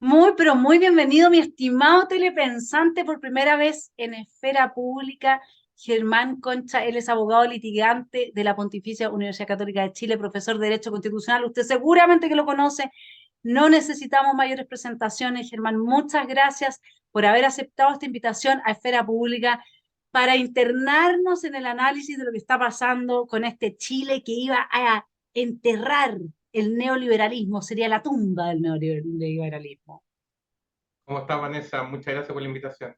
Muy, pero muy bienvenido, mi estimado telepensante, por primera vez en esfera pública, Germán Concha. Él es abogado litigante de la Pontificia Universidad Católica de Chile, profesor de Derecho Constitucional. Usted seguramente que lo conoce. No necesitamos mayores presentaciones, Germán. Muchas gracias por haber aceptado esta invitación a esfera pública para internarnos en el análisis de lo que está pasando con este Chile que iba a enterrar el neoliberalismo, sería la tumba del neoliberalismo. ¿Cómo está, Vanessa? Muchas gracias por la invitación.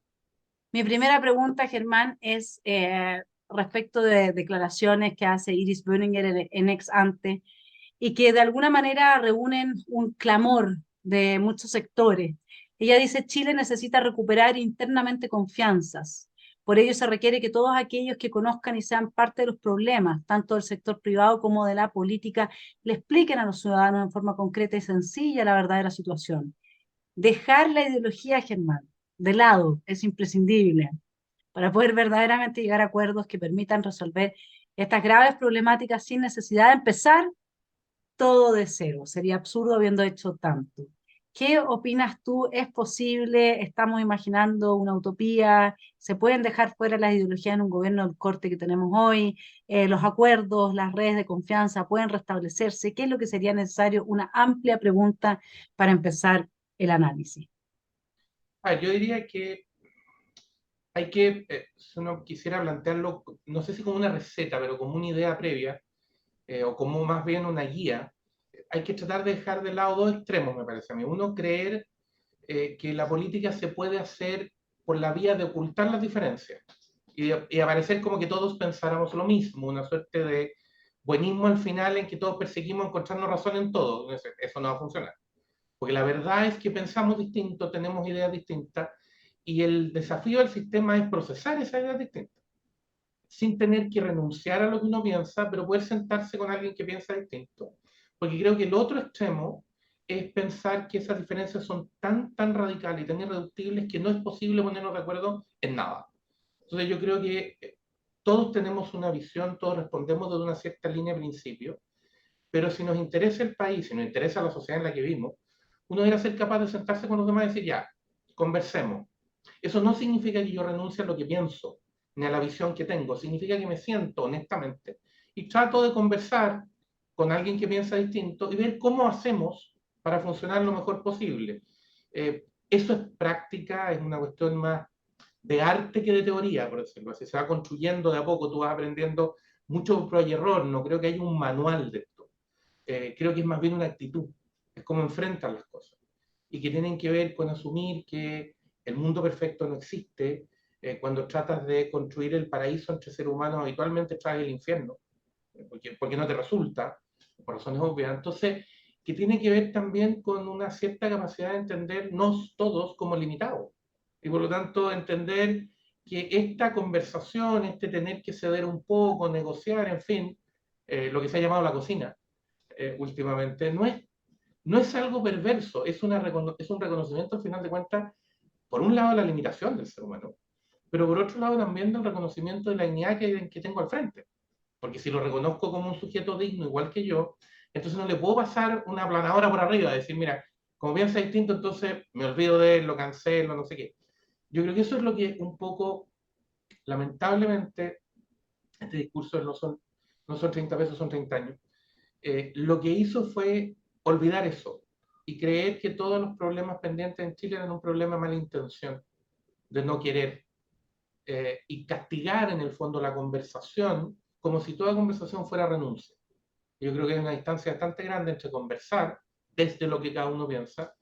Mi primera pregunta, Germán, es respecto de declaraciones que hace Iris Böninger en ex ante y que de alguna manera reúnen un clamor de muchos sectores. Ella dice, Chile necesita recuperar internamente confianzas. Por ello se requiere que todos aquellos que conozcan y sean parte de los problemas, tanto del sector privado como de la política, le expliquen a los ciudadanos en forma concreta y sencilla la verdadera situación. Dejar la ideología, Germán, de lado es imprescindible para poder verdaderamente llegar a acuerdos que permitan resolver estas graves problemáticas sin necesidad de empezar todo de cero. Sería absurdo habiendo hecho tanto. ¿Qué opinas tú? ¿Es posible? ¿Estamos imaginando una utopía? ¿Se pueden dejar fuera las ideologías en un gobierno del corte que tenemos hoy? ¿Los acuerdos, las redes de confianza pueden restablecerse? ¿Qué es lo que sería necesario? Una amplia pregunta para empezar el análisis. Yo diría que hay que, si uno quisiera plantearlo, no sé si como una receta, pero como una idea previa, o como más bien una guía, hay que tratar de dejar de lado dos extremos, me parece a mí. Uno, creer que la política se puede hacer por la vía de ocultar las diferencias y aparecer como que todos pensáramos lo mismo, una suerte de buenismo al final en que todos perseguimos encontrarnos razón en todo. Eso no va a funcionar. Porque la verdad es que pensamos distinto, tenemos ideas distintas, y el desafío del sistema es procesar esas ideas distintas, sin tener que renunciar a lo que uno piensa, pero poder sentarse con alguien que piensa distinto. Porque creo que el otro extremo es pensar que esas diferencias son tan radicales y tan irreductibles que no es posible ponernos de acuerdo en nada. Entonces yo creo que todos tenemos una visión, todos respondemos desde una cierta línea de principio, pero si nos interesa el país, si nos interesa la sociedad en la que vivimos, uno debe ser capaz de sentarse con los demás y decir, ya, conversemos. Eso no significa que yo renuncie a lo que pienso, ni a la visión que tengo, significa que me siento honestamente y trato de conversar con alguien que piensa distinto y ver cómo hacemos para funcionar lo mejor posible. Eso es práctica, es una cuestión más de arte que de teoría, por decirlo así. Se va construyendo de a poco, tú vas aprendiendo mucho prueba y error, no creo que haya un manual de esto. Creo que es más bien una actitud, es cómo enfrentan las cosas y que tienen que ver con asumir que el mundo perfecto no existe. Cuando tratas de construir el paraíso entre seres humanos, habitualmente traes el infierno, porque no te resulta, por razones obvias. Entonces, que tiene que ver también con una cierta capacidad de entendernos todos como limitados. Y por lo tanto, entender que esta conversación, este tener que ceder un poco, negociar, en fin, lo que se ha llamado la cocina últimamente, no es algo perverso, es un reconocimiento al final de cuentas, por un lado, de la limitación del ser humano, pero por otro lado también del reconocimiento de la dignidad que tengo al frente. Porque si lo reconozco como un sujeto digno igual que yo, entonces no le puedo pasar una aplanadora por arriba, decir, mira, como piensa distinto, entonces me olvido de él, lo cancelo, no sé qué. Yo creo que eso es lo que un poco, lamentablemente, este discurso no son 30 pesos, son 30 años. Lo que hizo fue olvidar eso y creer que todos los problemas pendientes en Chile eran un problema de mala intención, de no querer, y castigar en el fondo la conversación como si toda conversación fuera renuncia. Yo creo que hay una distancia bastante grande entre conversar desde lo que cada uno piensa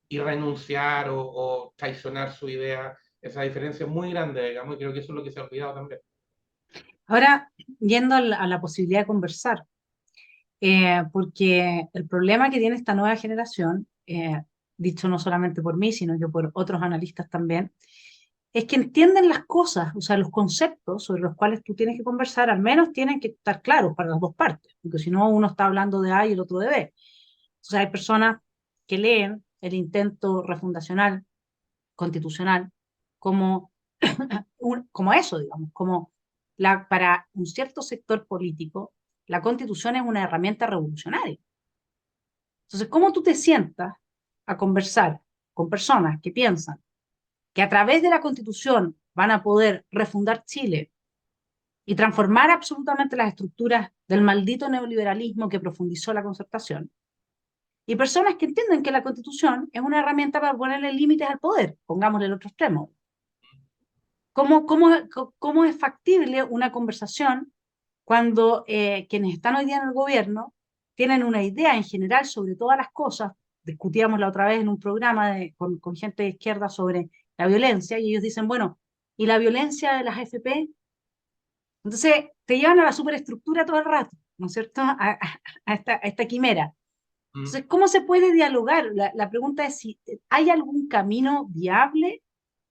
y renunciar o traicionar su idea. Esa diferencia es muy grande, digamos, y creo que eso es lo que se ha olvidado también. Ahora, yendo a la posibilidad de conversar, porque el problema que tiene esta nueva generación, dicho no solamente por mí, sino que por otros analistas también, es que entienden las cosas, o sea, los conceptos sobre los cuales tú tienes que conversar, al menos tienen que estar claros para las dos partes, porque si no, uno está hablando de A y el otro de B. O sea, hay personas que leen el intento refundacional, constitucional, como, como eso, digamos, como para un cierto sector político, la constitución es una herramienta revolucionaria. Entonces, ¿cómo tú te sientas a conversar con personas que piensan que a través de la Constitución van a poder refundar Chile y transformar absolutamente las estructuras del maldito neoliberalismo que profundizó la concertación, y personas que entienden que la Constitución es una herramienta para ponerle límites al poder, pongámosle el otro extremo. ¿Cómo es factible una conversación cuando quienes están hoy día en el gobierno tienen una idea en general sobre todas las cosas? Discutíamos la otra vez en un programa con gente de izquierda sobre la violencia, y ellos dicen, bueno, ¿y la violencia de las AFP? Entonces te llevan a la superestructura todo el rato, ¿no es cierto? A esta quimera. Mm. Entonces, ¿cómo se puede dialogar? La pregunta es si hay algún camino viable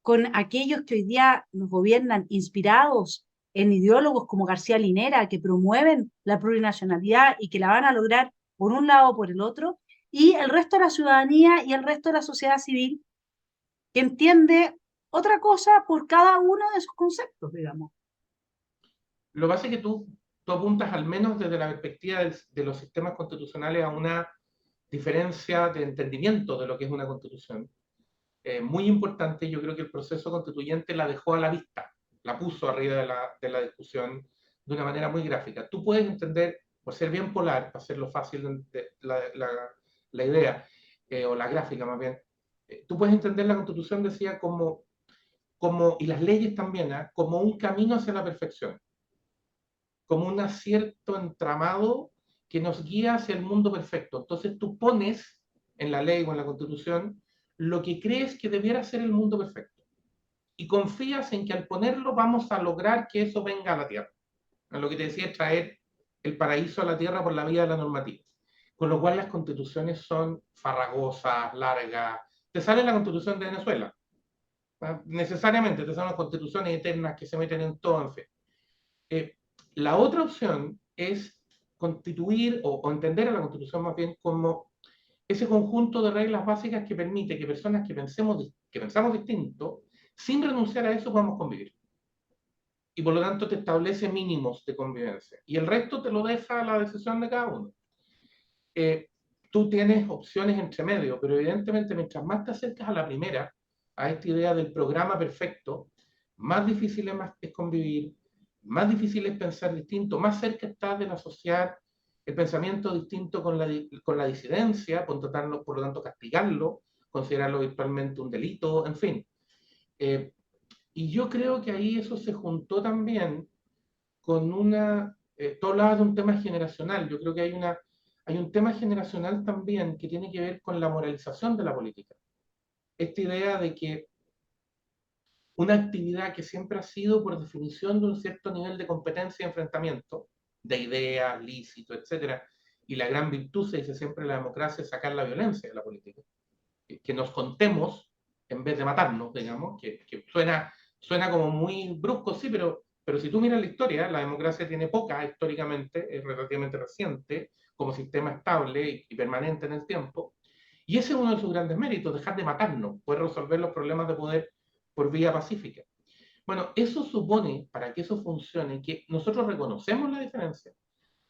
con aquellos que hoy día nos gobiernan, inspirados en ideólogos como García Linera, que promueven la plurinacionalidad y que la van a lograr por un lado o por el otro, y el resto de la ciudadanía y el resto de la sociedad civil que entiende otra cosa por cada uno de sus conceptos, digamos. Lo que pasa es que tú apuntas al menos desde la perspectiva de los sistemas constitucionales a una diferencia de entendimiento de lo que es una constitución. Muy importante, yo creo que el proceso constituyente la dejó a la vista, la puso arriba de la discusión de una manera muy gráfica. Tú puedes entender, por ser bien polar, para hacerlo fácil la idea, o la gráfica más bien, tú puedes entender la constitución, decía, y las leyes también, ¿eh? Como un camino hacia la perfección, como un cierto entramado que nos guía hacia el mundo perfecto. Entonces tú pones en la ley o en la constitución lo que crees que debiera ser el mundo perfecto. Y confías en que al ponerlo vamos a lograr que eso venga a la tierra. Lo que te decía es traer el paraíso a la tierra por la vía de la normativa. Con lo cual las constituciones son farragosas, largas. Te sale la constitución de Venezuela. Necesariamente te salen las constituciones eternas que se meten en todo, en fin. Eh, la otra opción es constituir o entender a la Constitución más bien como ese conjunto de reglas básicas que permite que personas que pensamos distinto, sin renunciar a eso, podamos convivir. Y por lo tanto te establece mínimos de convivencia. Y el resto te lo deja a la decisión de cada uno. Eh, Tú tienes opciones entre medio, pero evidentemente mientras más te acercas a la primera, a esta idea del programa perfecto, más difícil es convivir, más difícil es pensar distinto, más cerca estás de asociar el pensamiento distinto con la disidencia, por lo tanto castigarlo, considerarlo virtualmente un delito, en fin. Eh, y yo creo que ahí eso se juntó también con tú hablabas de un tema generacional, yo creo que hay un tema generacional también que tiene que ver con la moralización de la política. Esta idea de que una actividad que siempre ha sido, por definición, de un cierto nivel de competencia y enfrentamiento, de ideas, lícito, etcétera, y la gran virtud, se dice siempre, la democracia, es sacar la violencia de la política. Que nos contemos en vez de matarnos, digamos, que suena como muy brusco, sí, pero si tú miras la historia, la democracia tiene poca históricamente, es relativamente reciente, como sistema estable y permanente en el tiempo, y ese es uno de sus grandes méritos, dejar de matarnos, poder resolver los problemas de poder por vía pacífica. Bueno, eso supone, para que eso funcione, que nosotros reconocemos la diferencia,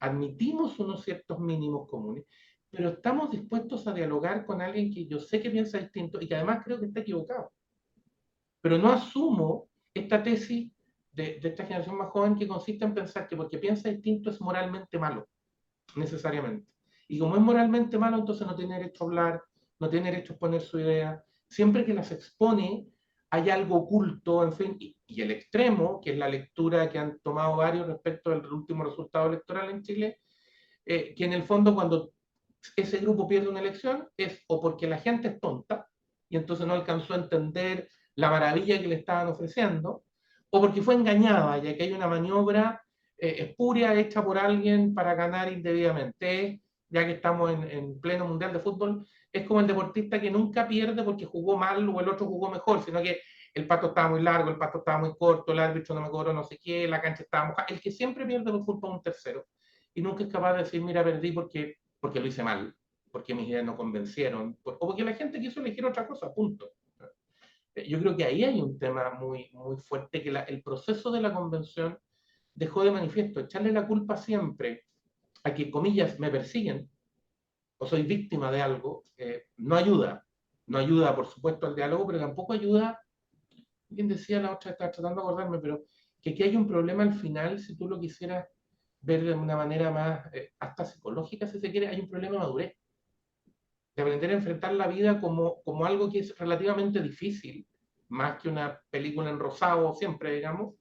admitimos unos ciertos mínimos comunes, pero estamos dispuestos a dialogar con alguien que yo sé que piensa distinto y que además creo que está equivocado. Pero no asumo esta tesis de esta generación más joven que consiste en pensar que porque piensa distinto es moralmente malo, necesariamente. Y como es moralmente malo, entonces no tiene derecho a hablar, no tiene derecho a exponer su idea. Siempre que las expone, hay algo oculto, en fin, y el extremo, que es la lectura que han tomado varios respecto del último resultado electoral en Chile, que en el fondo cuando ese grupo pierde una elección es o porque la gente es tonta y entonces no alcanzó a entender la maravilla que le estaban ofreciendo, o porque fue engañada, ya que hay una maniobra espuria hecha por alguien para ganar indebidamente. Ya que estamos en pleno mundial de fútbol, es como el deportista que nunca pierde porque jugó mal o el otro jugó mejor, sino que el pato estaba muy largo, el pato estaba muy corto, el árbitro no me cobró no sé qué, la cancha estaba mojada. El que siempre pierde por culpa de un tercero y nunca es capaz de decir, mira, perdí porque lo hice mal, porque mis ideas no convencieron, o porque la gente quiso elegir otra cosa, punto. Yo creo que ahí hay un tema muy, muy fuerte, que el proceso de la convención dejó de manifiesto. Echarle la culpa siempre a que, comillas, me persiguen o soy víctima de algo, no ayuda. no ayuda, por supuesto, al diálogo, pero tampoco ayuda, bien decía la otra, estaba tratando de acordarme, pero que aquí hay un problema al final, si tú lo quisieras ver de una manera más, hasta psicológica, si se quiere, hay un problema de madurez, de aprender a enfrentar la vida como algo que es relativamente difícil, más que una película en rosado siempre, digamos,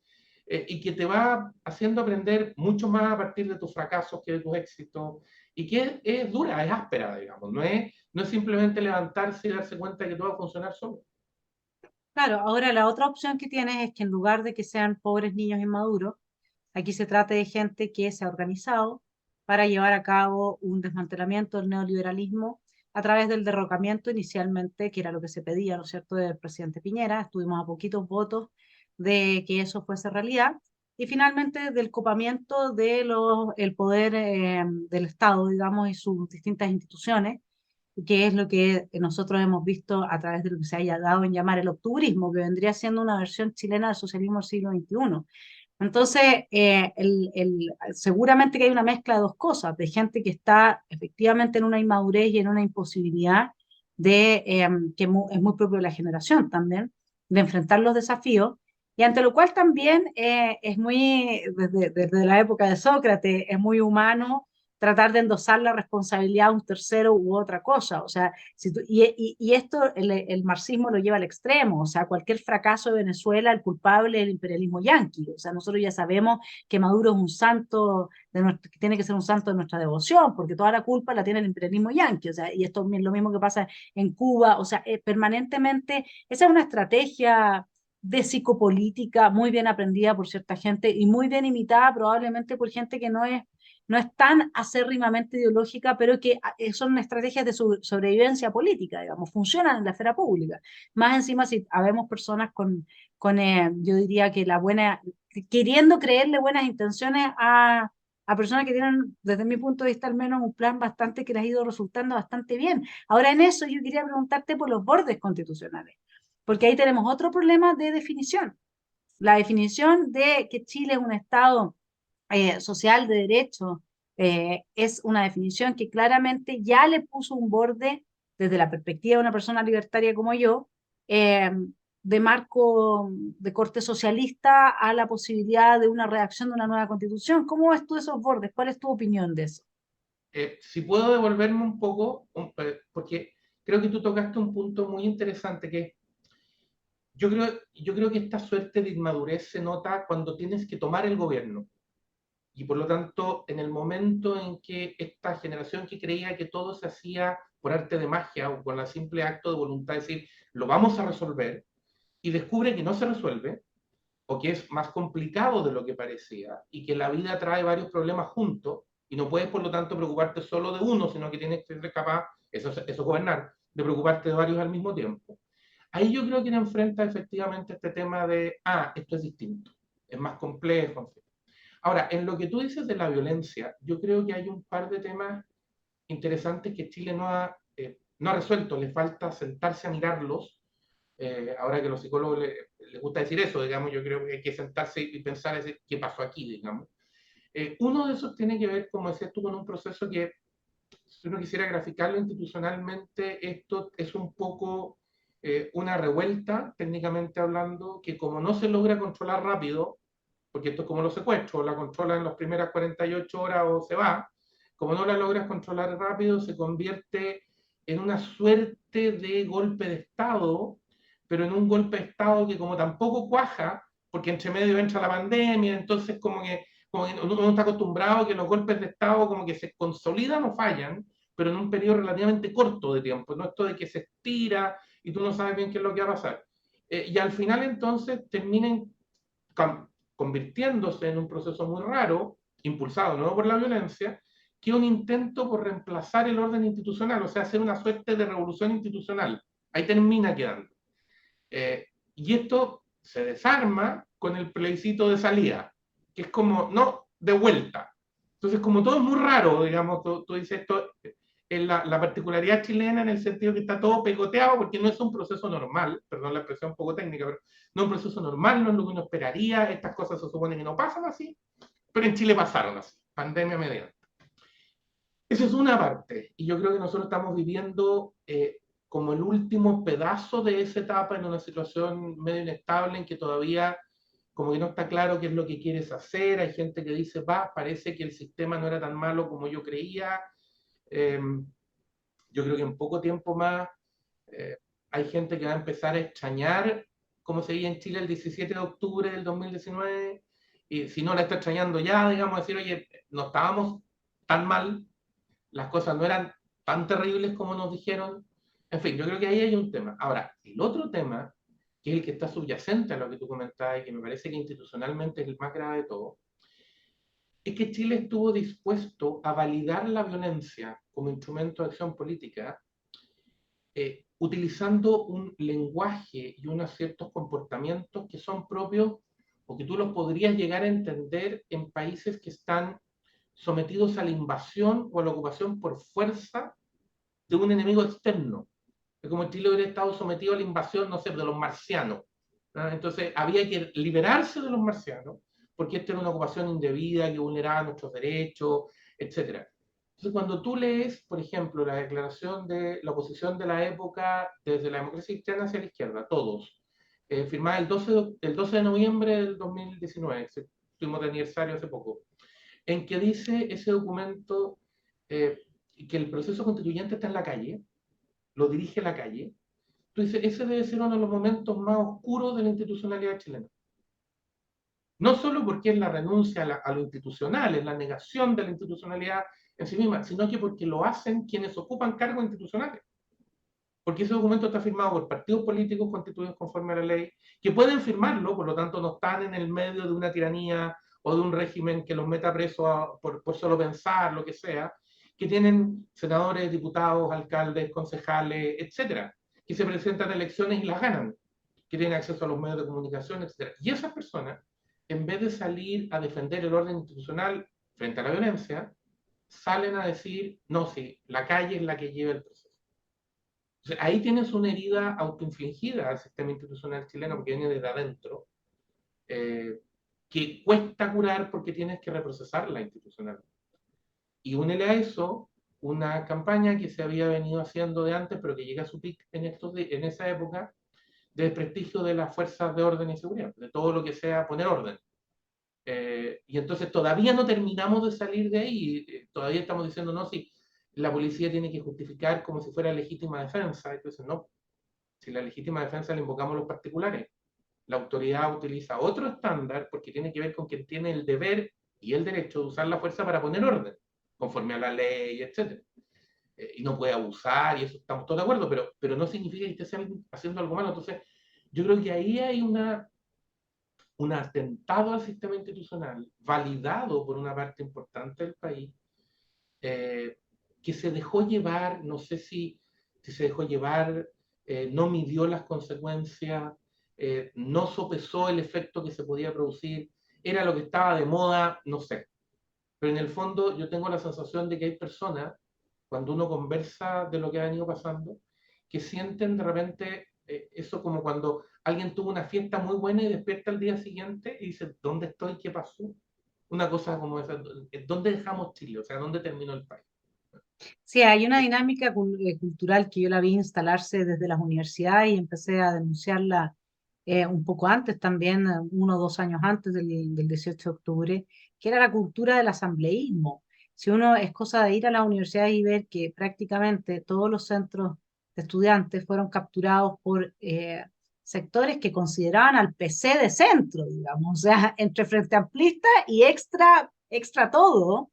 y que te va haciendo aprender mucho más a partir de tus fracasos que de tus éxitos, y que es dura, es áspera, digamos, no es simplemente levantarse y darse cuenta de que todo va a funcionar solo. Claro, ahora la otra opción que tienes es que en lugar de que sean pobres niños inmaduros, aquí se trata de gente que se ha organizado para llevar a cabo un desmantelamiento del neoliberalismo a través del derrocamiento inicialmente, que era lo que se pedía, ¿no es cierto?, del presidente Piñera. Estuvimos a poquitos votos de que eso fuese realidad. Y finalmente del copamiento de el poder del Estado, digamos, y sus distintas instituciones, que es lo que nosotros hemos visto a través de lo que se haya dado en llamar el octubrismo, que vendría siendo una versión chilena del socialismo del siglo XXI. Entonces, seguramente que hay una mezcla de dos cosas, de gente que está efectivamente en una inmadurez y en una imposibilidad que es muy propio de la generación también, de enfrentar los desafíos, y ante lo cual también es muy, desde la época de Sócrates, es muy humano tratar de endosar la responsabilidad a un tercero u otra cosa. O sea, y esto el marxismo lo lleva al extremo. O sea, cualquier fracaso de Venezuela, el culpable es el imperialismo yanqui. O sea, nosotros ya sabemos que Maduro es un santo, que tiene que ser un santo de nuestra devoción, porque toda la culpa la tiene el imperialismo yanqui. O sea, y esto es lo mismo que pasa en Cuba. O sea, permanentemente, esa es una estrategia de psicopolítica muy bien aprendida por cierta gente y muy bien imitada probablemente por gente que no es tan acérrimamente ideológica, pero que son estrategias de sobrevivencia política, digamos, funcionan en la esfera pública. Más encima, si habemos personas yo diría que queriendo creerle buenas intenciones a personas que tienen, desde mi punto de vista al menos, un plan bastante que les ha ido resultando bastante bien. Ahora, en eso yo quería preguntarte por los bordes constitucionales, porque ahí tenemos otro problema de definición. La definición de que Chile es un Estado social de derecho, es una definición que claramente ya le puso un borde desde la perspectiva de una persona libertaria como yo, eh, de marco de corte socialista a la posibilidad de una redacción de una nueva constitución. ¿Cómo ves tú esos bordes? ¿Cuál es tu opinión de eso? Si puedo devolverme un poco, porque creo que tú tocaste un punto muy interesante, que yo creo que esta suerte de inmadurez se nota cuando tienes que tomar el gobierno. Y por lo tanto, en el momento en que esta generación que creía que todo se hacía por arte de magia o con el simple acto de voluntad de decir, lo vamos a resolver, y descubre que no se resuelve, o que es más complicado de lo que parecía, y que la vida trae varios problemas juntos, y no puedes, por lo tanto, preocuparte solo de uno, sino que tienes que ser capaz, eso es gobernar, de preocuparte de varios al mismo tiempo. Ahí yo creo que nos enfrenta efectivamente este tema de, esto es distinto, es más complejo. Ahora, en lo que tú dices de la violencia, yo creo que hay un par de temas interesantes que Chile no ha resuelto, le falta sentarse a mirarlos. Ahora que a los psicólogos les gusta decir eso, digamos, yo creo que hay que sentarse y pensar decir, qué pasó aquí, digamos. Uno de esos tiene que ver, como decías tú, con un proceso que, si uno quisiera graficarlo institucionalmente, esto es un poco una revuelta, técnicamente hablando, que como no se logra controlar rápido, porque esto es como los secuestros, la controla en las primeras 48 horas o se va, como no la logras controlar rápido, se convierte en una suerte de golpe de Estado, pero en un golpe de Estado que como tampoco cuaja, porque entre medio entra la pandemia, entonces como que uno está acostumbrado a que los golpes de Estado como que se consolidan o fallan, pero en un periodo relativamente corto de tiempo, no esto de que se estira y tú no sabes bien qué es lo que va a pasar. Y al final entonces terminen convirtiéndose en un proceso muy raro, impulsado no por la violencia, que un intento por reemplazar el orden institucional, o sea, hacer una suerte de revolución institucional. Ahí termina quedando. Y esto se desarma con el plebiscito de salida, que es como, no, de vuelta. Entonces, como todo es muy raro, digamos, tú dices esto, la particularidad chilena en el sentido que está todo pegoteado, porque no es un proceso normal, perdón la expresión un poco técnica, pero no es un proceso normal, no es lo que uno esperaría, estas cosas se supone que no pasan así, pero en Chile pasaron así, pandemia mediante. Esa es una parte, y yo creo que nosotros estamos viviendo como el último pedazo de esa etapa en una situación medio inestable en que todavía como que no está claro qué es lo que quieres hacer, hay gente que dice, va, parece que el sistema no era tan malo como yo creía. Eh, yo creo que en poco tiempo más eh, hay gente que va a empezar a extrañar cómo se veía en Chile el 17 de octubre del 2019, y si no la está extrañando ya, digamos, decir, oye, no estábamos tan mal, las cosas no eran tan terribles como nos dijeron. En fin, yo creo que ahí hay un tema. Ahora, el otro tema, que es el que está subyacente a lo que tú comentabas y que me parece que institucionalmente es el más grave de todo, es que Chile estuvo dispuesto a validar la violencia como instrumento de acción política, utilizando un lenguaje y unos ciertos comportamientos que son propios o que tú los podrías llegar a entender en países que están sometidos a la invasión o a la ocupación por fuerza de un enemigo externo. Es como Chile hubiera estado sometido a la invasión, no sé, de los marcianos. ¿No? Entonces había que liberarse de los marcianos, porque esta era una ocupación indebida que vulneraba nuestros derechos, etc. Entonces, cuando tú lees, por ejemplo, la declaración de la oposición de la época, desde la democracia cristiana hacia la izquierda, todos, firmada el 12 de noviembre del 2019, estuvimos de aniversario hace poco, en que dice ese documento eh, que el proceso constituyente está en la calle, lo dirige la calle. Tú dices, ese debe ser uno de los momentos más oscuros de la institucionalidad chilena. No solo porque es la renuncia a lo institucional, es la negación de la institucionalidad en sí misma, sino que porque lo hacen quienes ocupan cargos institucionales. Porque ese documento está firmado por partidos políticos constituidos conforme a la ley, que pueden firmarlo, por lo tanto no están en el medio de una tiranía o de un régimen que los meta presos por solo pensar, lo que sea, que tienen senadores, diputados, alcaldes, concejales, etcétera, que se presentan a elecciones y las ganan, que tienen acceso a los medios de comunicación, etcétera. Y esas personas, en vez de salir a defender el orden institucional frente a la violencia, salen a decir, no, sí, la calle es la que lleva el proceso. Entonces, ahí tienes una herida autoinfligida al sistema institucional chileno porque viene desde adentro, eh, que cuesta curar porque tienes que reprocesarla institucionalmente. Y únele a eso una campaña que se había venido haciendo de antes, pero que llega a su pic en esa época, de desprestigio de las fuerzas de orden y seguridad, de todo lo que sea poner orden. Y entonces todavía no terminamos de salir de ahí, todavía estamos diciendo, no, si la policía tiene que justificar como si fuera legítima defensa, entonces no, si la legítima defensa la invocamos los particulares, la autoridad utiliza otro estándar porque tiene que ver con quien tiene el deber y el derecho de usar la fuerza para poner orden, conforme a la ley, etc. Y no puede abusar, y eso estamos todos de acuerdo, pero no significa que esté haciendo algo malo. Entonces, yo creo que ahí hay un atentado al sistema institucional, validado por una parte importante del país, eh, que se dejó llevar, no sé si se dejó llevar, no midió las consecuencias, no sopesó el efecto que se podía producir, era lo que estaba de moda, no sé. Pero en el fondo yo tengo la sensación de que hay personas, cuando uno conversa de lo que ha venido pasando, que sienten de repente eso como cuando alguien tuvo una fiesta muy buena y despierta al día siguiente y dice, ¿dónde estoy? ¿Qué pasó? Una cosa como esa, ¿dónde dejamos Chile? O sea, ¿dónde terminó el país? Sí, hay una dinámica cultural que yo la vi instalarse desde las universidades y empecé a denunciarla un poco antes también, 1 o 2 años antes del 18 de octubre, que era la cultura del asambleísmo. Si uno es cosa de ir a la universidad y ver que prácticamente todos los centros de estudiantes fueron capturados por sectores que consideraban al PC de centro, digamos, o sea, entre Frente Amplista y extra todo.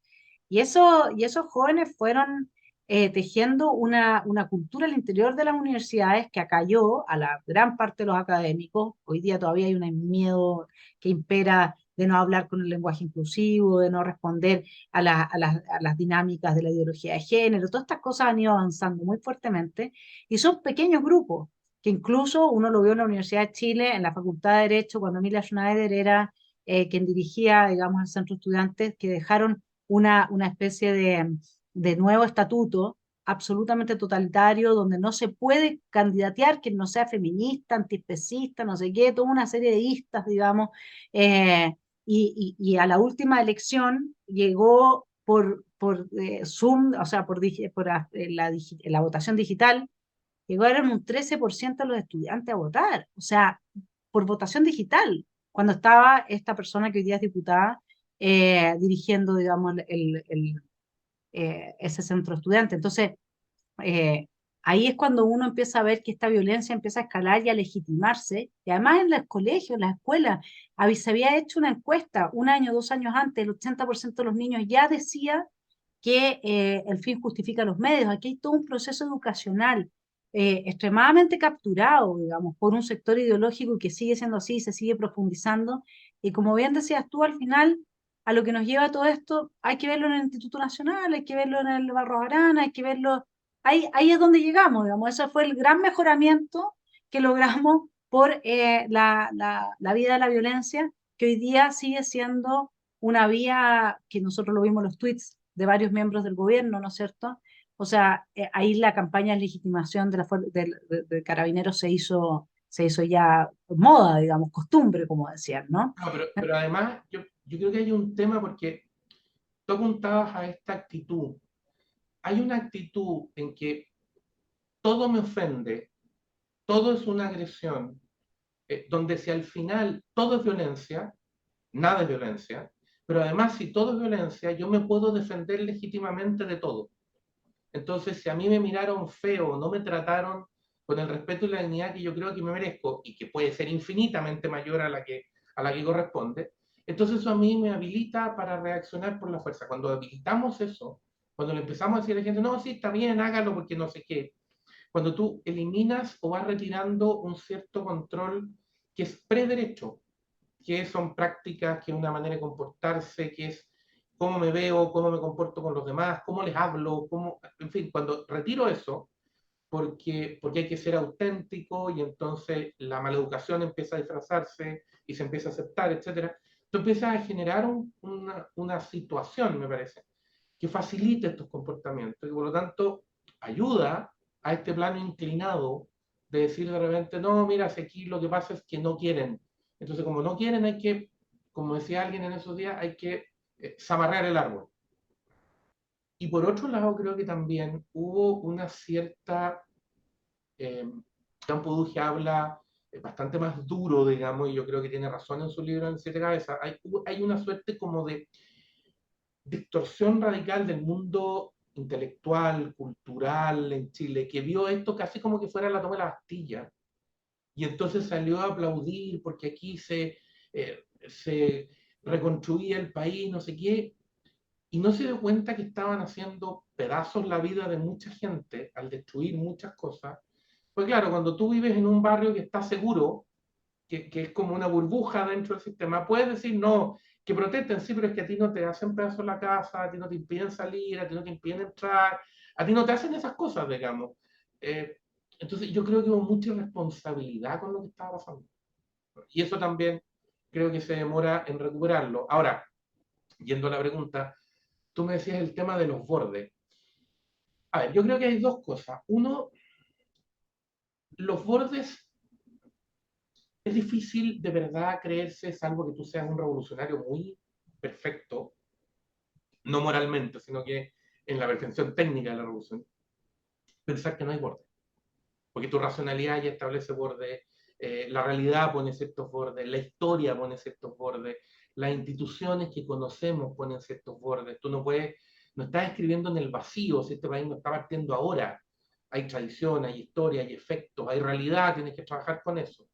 Y esos jóvenes fueron tejiendo una cultura al interior de las universidades que acalló a la gran parte de los académicos. Hoy día todavía hay un miedo que impera de no hablar con el lenguaje inclusivo, de no responder a las dinámicas de la ideología de género. Todas estas cosas han ido avanzando muy fuertemente y son pequeños grupos que incluso uno lo vio en la Universidad de Chile, en la Facultad de Derecho, cuando Emilia Schneider era quien dirigía, digamos, el centro de estudiantes, que dejaron una especie de nuevo estatuto absolutamente totalitario, donde no se puede candidatear quien no sea feminista, antiespecista, no sé qué, toda una serie de istas, digamos, y a la última elección llegó por Zoom, o sea, por la votación digital, llegaron un 13% de los estudiantes a votar, o sea, por votación digital, cuando estaba esta persona que hoy día es diputada dirigiendo, digamos, ese centro estudiante. Entonces, eh, ahí es cuando uno empieza a ver que esta violencia empieza a escalar y a legitimarse. Y además en los colegios, en las escuelas, se había hecho una encuesta un año, 2 años antes, el 80% de los niños ya decía que el fin justifica los medios. Aquí hay todo un proceso educacional extremadamente capturado, digamos, por un sector ideológico que sigue siendo así, se sigue profundizando. Y como bien decías tú, al final, a lo que nos lleva todo esto, hay que verlo en el Instituto Nacional, hay que verlo en el Barros Arana, hay que verlo ahí es donde llegamos, digamos, ese fue el gran mejoramiento que logramos por la vida de la violencia, que hoy día sigue siendo una vía que nosotros lo vimos en los tweets de varios miembros del gobierno, ¿no es cierto? O sea, ahí la campaña de legitimación de Carabineros se hizo ya moda, digamos, costumbre, como decían, ¿no? No, pero además yo creo que hay un tema porque tú apuntabas a esta actitud. Hay una actitud en que todo me ofende, todo es una agresión, donde si al final todo es violencia, nada es violencia, pero además si todo es violencia, yo me puedo defender legítimamente de todo. Entonces, si a mí me miraron feo, no me trataron con el respeto y la dignidad que yo creo que me merezco y que puede ser infinitamente mayor a la que corresponde, entonces eso a mí me habilita para reaccionar por la fuerza. Cuando habilitamos eso, cuando le empezamos a decir a la gente, no, sí, está bien, hágalo porque no sé qué, cuando tú eliminas o vas retirando un cierto control que es prederecho, que son prácticas, que es una manera de comportarse, que es cómo me veo, cómo me comporto con los demás, cómo les hablo, cómo, en fin, cuando retiro eso, porque hay que ser auténtico y entonces la maleducación empieza a disfrazarse y se empieza a aceptar, etcétera, tú empiezas a generar una situación, me parece, que facilite estos comportamientos y por lo tanto ayuda a este plano inclinado de decir de repente, no, mira, si aquí lo que pasa es que no quieren. Entonces, como no quieren, hay que, como decía alguien en esos días, hay que zamarrear el árbol. Y por otro lado, creo que también hubo una cierta, Campo Duge habla bastante más duro, digamos, y yo creo que tiene razón en su libro en Siete Cabezas, hay una suerte como de distorsión radical del mundo intelectual, cultural en Chile, que vio esto casi como que fuera la toma de la Bastilla, y entonces salió a aplaudir porque aquí se reconstruía el país, no sé qué, y no se dio cuenta que estaban haciendo pedazos la vida de mucha gente al destruir muchas cosas. Pues claro, cuando tú vives en un barrio que está seguro, que es como una burbuja dentro del sistema, puedes decir no, que protesten, sí, pero es que a ti no te hacen pedazos la casa, a ti no te impiden salir, a ti no te impiden entrar, a ti no te hacen esas cosas, digamos. Eh, entonces yo creo que hubo mucha irresponsabilidad con lo que estaba pasando. Y eso también creo que se demora en recuperarlo. Ahora, yendo a la pregunta, tú me decías el tema de los bordes. A ver, yo creo que hay dos cosas. Uno, los bordes es difícil de verdad creerse, salvo que tú seas un revolucionario muy perfecto, no moralmente, sino que en la perfección técnica de la revolución, pensar que no hay bordes. Porque tu racionalidad ya establece bordes, la realidad pone ciertos bordes, la historia pone ciertos bordes, las instituciones que conocemos ponen ciertos bordes. Tú no puedes, no estás escribiendo en el vacío, si este país no está partiendo ahora. Hay tradición, hay historia, hay efectos, hay realidad, tienes que trabajar con eso.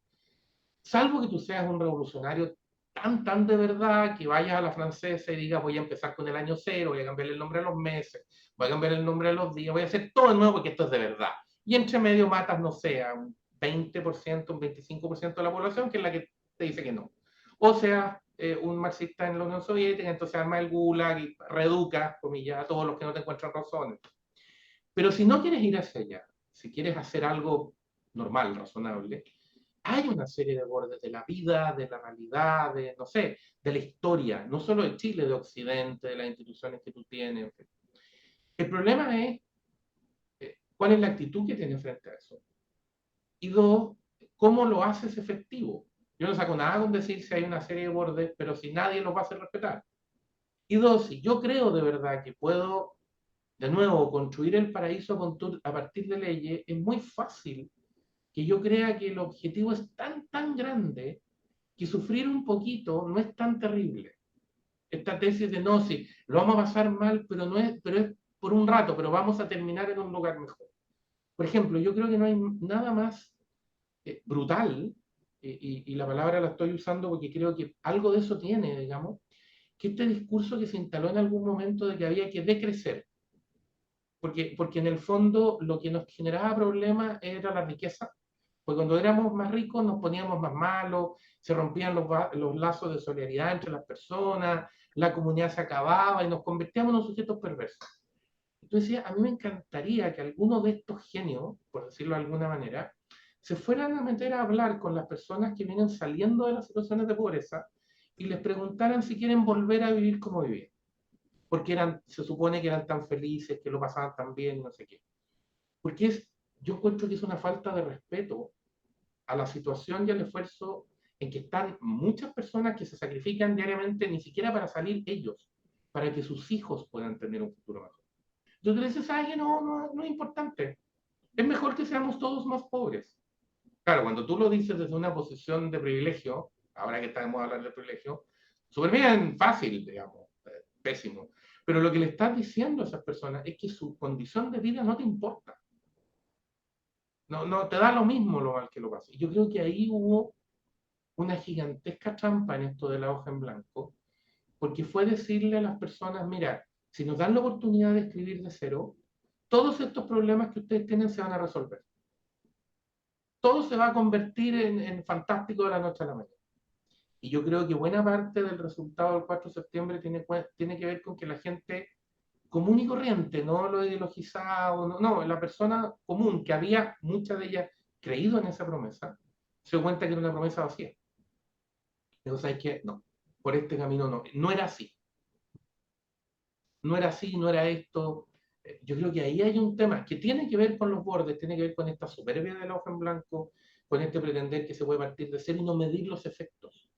Salvo que tú seas un revolucionario tan de verdad que vayas a la francesa y digas voy a empezar con el año cero, voy a cambiar el nombre a los meses, voy a cambiar el nombre a los días, voy a hacer todo de nuevo porque esto es de verdad. Y entre medio matas, no sé, a un 20%, un 25% de la población, que es la que te dice que no. O sea, un marxista en la Unión Soviética, entonces arma el gulag y reeduca, comillas, a todos los que no te encuentran razones. Pero si no quieres ir hacia allá, si quieres hacer algo normal, razonable, hay una serie de bordes de la vida, de la realidad, de, no sé, de la historia, no solo de Chile, de Occidente, de las instituciones que tú tienes. El problema es cuál es la actitud que tienes frente a eso. Y dos, cómo lo haces efectivo. Yo no saco nada con decir si hay una serie de bordes, pero si nadie los va a hacer respetar. Y dos, si yo creo de verdad que puedo De nuevo, construir el paraíso a partir de leyes es muy fácil que yo crea que el objetivo es tan grande que sufrir un poquito no es tan terrible. Esta tesis de no, sí, lo vamos a pasar mal, pero es por un rato, pero vamos a terminar en un lugar mejor. Por ejemplo, yo creo que no hay nada más brutal, y la palabra la estoy usando porque creo que algo de eso tiene, digamos, que este discurso que se instaló en algún momento de que había que decrecer, porque en el fondo lo que nos generaba problemas era la riqueza, porque cuando éramos más ricos nos poníamos más malos, se rompían los lazos de solidaridad entre las personas, la comunidad se acababa y nos convertíamos en unos sujetos perversos. Entonces decía, a mí me encantaría que algunos de estos genios, por decirlo de alguna manera, se fueran a meter a hablar con las personas que vienen saliendo de las situaciones de pobreza y les preguntaran si quieren volver a vivir como vivían, porque se supone que eran tan felices, que lo pasaban tan bien, no sé qué. Porque yo encuentro que es una falta de respeto a la situación y al esfuerzo en que están muchas personas que se sacrifican diariamente, ni siquiera para salir ellos, para que sus hijos puedan tener un futuro mejor. Entonces le dices, ay, no es importante. Es mejor que seamos todos más pobres. Claro, cuando tú lo dices desde una posición de privilegio, ahora que estamos hablando de privilegio, súper bien, fácil, digamos, pésimo. Pero lo que le estás diciendo a esas personas es que su condición de vida no te importa. No te da lo mismo lo mal que lo pasa. Y yo creo que ahí hubo una gigantesca trampa en esto de la hoja en blanco, porque fue decirle a las personas, mira, si nos dan la oportunidad de escribir de cero, todos estos problemas que ustedes tienen se van a resolver. Todo se va a convertir en fantástico de la noche a la mañana. Y yo creo que buena parte del resultado del 4 de septiembre tiene que ver con que la gente común y corriente, no lo ideologizado, no, la persona común, que había muchas de ellas creído en esa promesa, se dio cuenta que era una promesa vacía. Digo, ¿sabes qué? No, por este camino no era así. No era así, no era esto. Yo creo que ahí hay un tema que tiene que ver con los bordes, tiene que ver con esta soberbia de la hoja en blanco, con este pretender que se puede partir de cero y no medir los efectos,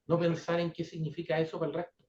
no pensar en qué significa eso para el resto.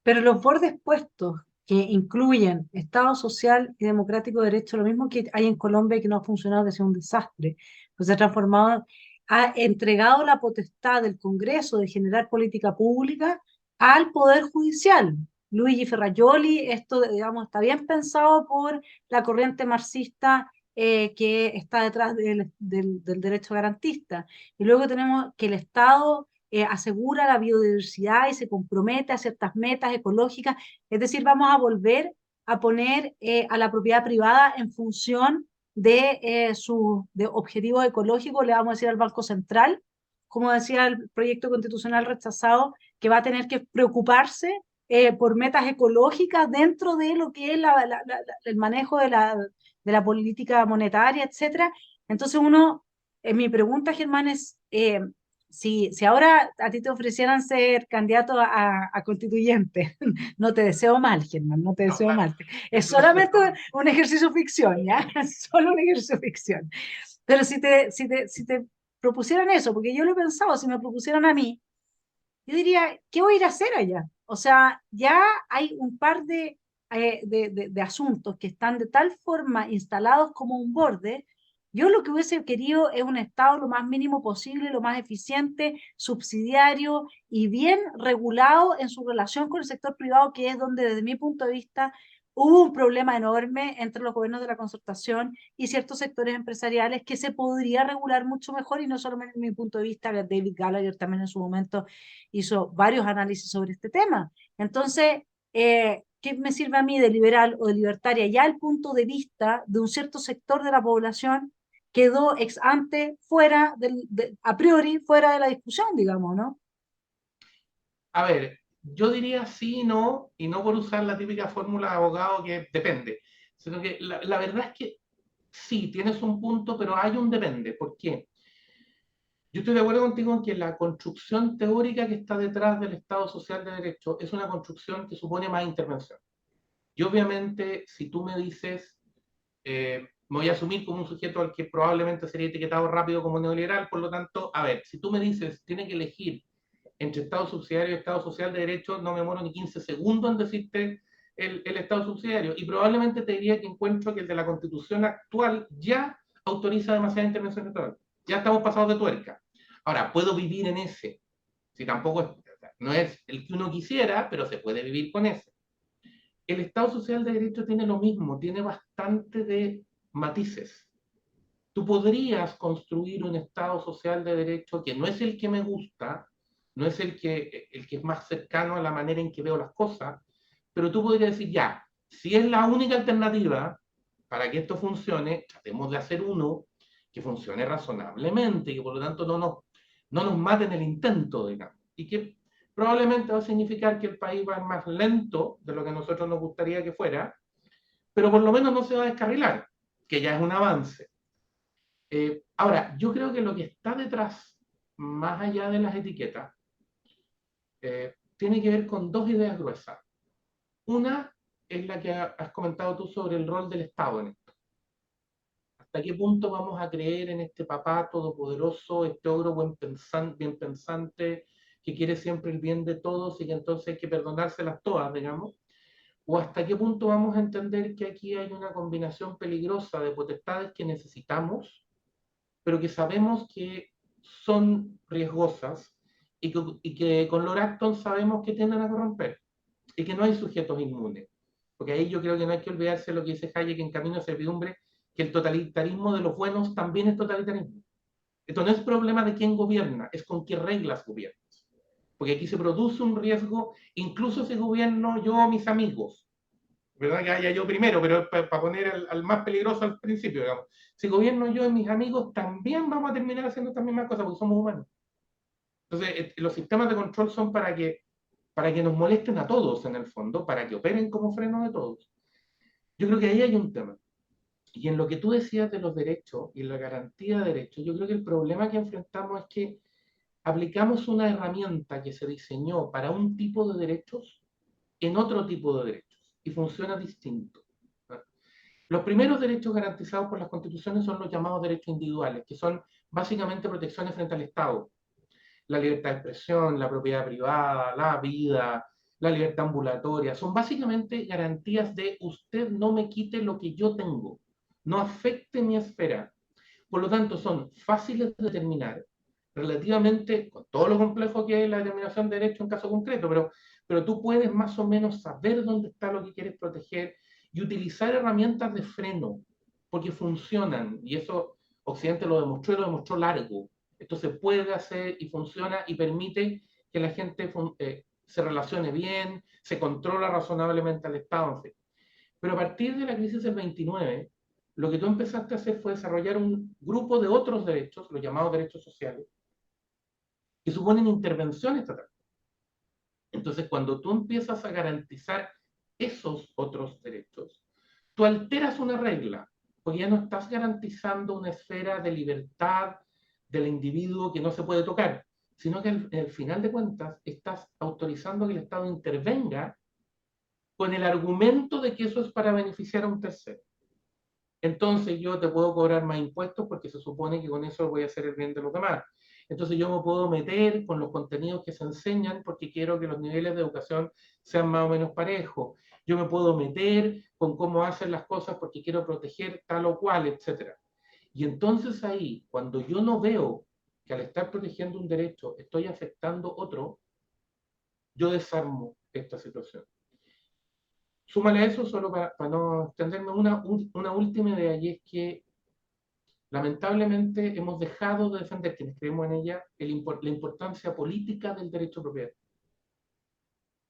Pero los bordes puestos que incluyen Estado social y democrático de derecho, lo mismo que hay en Colombia y que no ha funcionado, que ha sido un desastre, pues se ha transformado, ha entregado la potestad del Congreso de generar política pública al Poder Judicial. Luigi Ferrajoli, esto, digamos, está bien pensado por la corriente marxista que está detrás del derecho garantista. Y luego tenemos que el Estado asegura la biodiversidad y se compromete a ciertas metas ecológicas. Es decir, vamos a volver a poner a la propiedad privada en función de sus de objetivos ecológicos, le vamos a decir al Banco Central, como decía el proyecto constitucional rechazado, que va a tener que preocuparse por metas ecológicas dentro de lo que es el manejo de la política monetaria, etcétera. Entonces mi pregunta, Germán, es, si ahora a ti te ofrecieran ser candidato a constituyente, no te deseo mal, Germán, no te No, deseo mal. Es lo sé, solamente un ejercicio ficción, ¿ya? Es solo un ejercicio ficción. Pero si te propusieran eso, porque yo lo he pensado, si me propusieran a mí, yo diría, ¿qué voy a ir a hacer allá? O sea, ya hay un par de asuntos que están de tal forma instalados como un borde. Yo lo que hubiese querido es un Estado lo más mínimo posible, lo más eficiente, subsidiario y bien regulado en su relación con el sector privado, que es donde desde mi punto de vista hubo un problema enorme entre los gobiernos de la concertación y ciertos sectores empresariales que se podría regular mucho mejor y no solamente desde mi punto de vista, David Gallagher también en su momento hizo varios análisis sobre este tema. Entonces, ¿qué me sirve a mí de liberal o de libertaria? Ya el punto de vista de un cierto sector de la población quedó ex ante fuera, a priori, fuera de la discusión, digamos, ¿no? A ver, yo diría sí y no por usar la típica fórmula de abogado que depende, sino que la verdad es que sí, tienes un punto, pero hay un depende. ¿Por qué? Yo estoy de acuerdo contigo en que la construcción teórica que está detrás del Estado Social de Derecho es una construcción que supone más intervención. Y obviamente, si tú me dices, me voy a asumir como un sujeto al que probablemente sería etiquetado rápido como neoliberal, por lo tanto, a ver, si tú me dices, tiene que elegir entre Estado subsidiario y Estado social de derecho, no me muero ni 15 segundos en decirte el Estado subsidiario. Y probablemente te diría que encuentro que el de la Constitución actual ya autoriza demasiada intervención estatal. Ya estamos pasados de tuerca. Ahora, puedo vivir en ese. Si tampoco es, no es el que uno quisiera, pero se puede vivir con ese. El Estado social de derecho tiene lo mismo, tiene bastante de matices. Tú podrías construir un Estado social de derecho que no es el que me gusta, no es el que es más cercano a la manera en que veo las cosas, pero tú podrías decir, ya, si es la única alternativa para que esto funcione, tratemos de hacer uno que funcione razonablemente y que por lo tanto no nos mate en el intento, digamos, y que probablemente va a significar que el país va más lento de lo que a nosotros nos gustaría que fuera, pero por lo menos no se va a descarrilar, que ya es un avance. Ahora, yo creo que lo que está detrás, más allá de las etiquetas, tiene que ver con dos ideas gruesas. Una es la que has comentado tú sobre el rol del Estado en esto. ¿Hasta qué punto vamos a creer en este papá todopoderoso, este ogro bien pensante, que quiere siempre el bien de todos y que entonces hay que perdonárselas todas, digamos? ¿O hasta qué punto vamos a entender que aquí hay una combinación peligrosa de potestades que necesitamos, pero que sabemos que son riesgosas y que con Lord Acton sabemos que tienden a corromper y que no hay sujetos inmunes? Porque ahí yo creo que no hay que olvidarse lo que dice Hayek en Camino a Servidumbre, que el totalitarismo de los buenos también es totalitarismo. Esto no es problema de quién gobierna, es con qué reglas gobiernas. Porque aquí se produce un riesgo, incluso si gobierno yo o mis amigos, ¿verdad? Que haya yo primero, pero para poner al más peligroso al principio, digamos. Si gobierno yo y mis amigos, también vamos a terminar haciendo estas mismas cosas, porque somos humanos. Entonces, los sistemas de control son para que nos molesten a todos, en el fondo, para que operen como freno de todos. Yo creo que ahí hay un tema. Y en lo que tú decías de los derechos y la garantía de derechos, yo creo que el problema que enfrentamos es que aplicamos una herramienta que se diseñó para un tipo de derechos en otro tipo de derechos y funciona distinto. Los primeros derechos garantizados por las constituciones son los llamados derechos individuales, que son básicamente protecciones frente al Estado. La libertad de expresión, la propiedad privada, la vida, la libertad ambulatoria, son básicamente garantías de usted no me quite lo que yo tengo, no afecte mi esfera. Por lo tanto, son fáciles de determinar, relativamente, con todo lo complejo que es la determinación de derecho en caso concreto, pero tú puedes más o menos saber dónde está lo que quieres proteger y utilizar herramientas de freno, porque funcionan, y eso Occidente lo demostró y lo demostró largo. Esto se puede hacer y funciona y permite que la gente se relacione bien, se controla razonablemente al Estado, en fin. Pero a partir de la crisis del 29, lo que tú empezaste a hacer fue desarrollar un grupo de otros derechos, los llamados derechos sociales, que suponen intervención estatal. Entonces, cuando tú empiezas a garantizar esos otros derechos, tú alteras una regla, porque ya no estás garantizando una esfera de libertad del individuo que no se puede tocar, sino que al final de cuentas estás autorizando que el Estado intervenga con el argumento de que eso es para beneficiar a un tercero. Entonces yo te puedo cobrar más impuestos porque se supone que con eso voy a hacer el bien de los demás. Entonces yo me puedo meter con los contenidos que se enseñan porque quiero que los niveles de educación sean más o menos parejos. Yo me puedo meter con cómo hacen las cosas porque quiero proteger tal o cual, etc. Y entonces ahí, cuando yo no veo que al estar protegiendo un derecho estoy afectando otro, yo desarmo esta situación. Súmale a eso, solo para no extenderme, una última idea, y es que lamentablemente hemos dejado de defender, quienes creemos en ella, la importancia política del derecho a propiedad.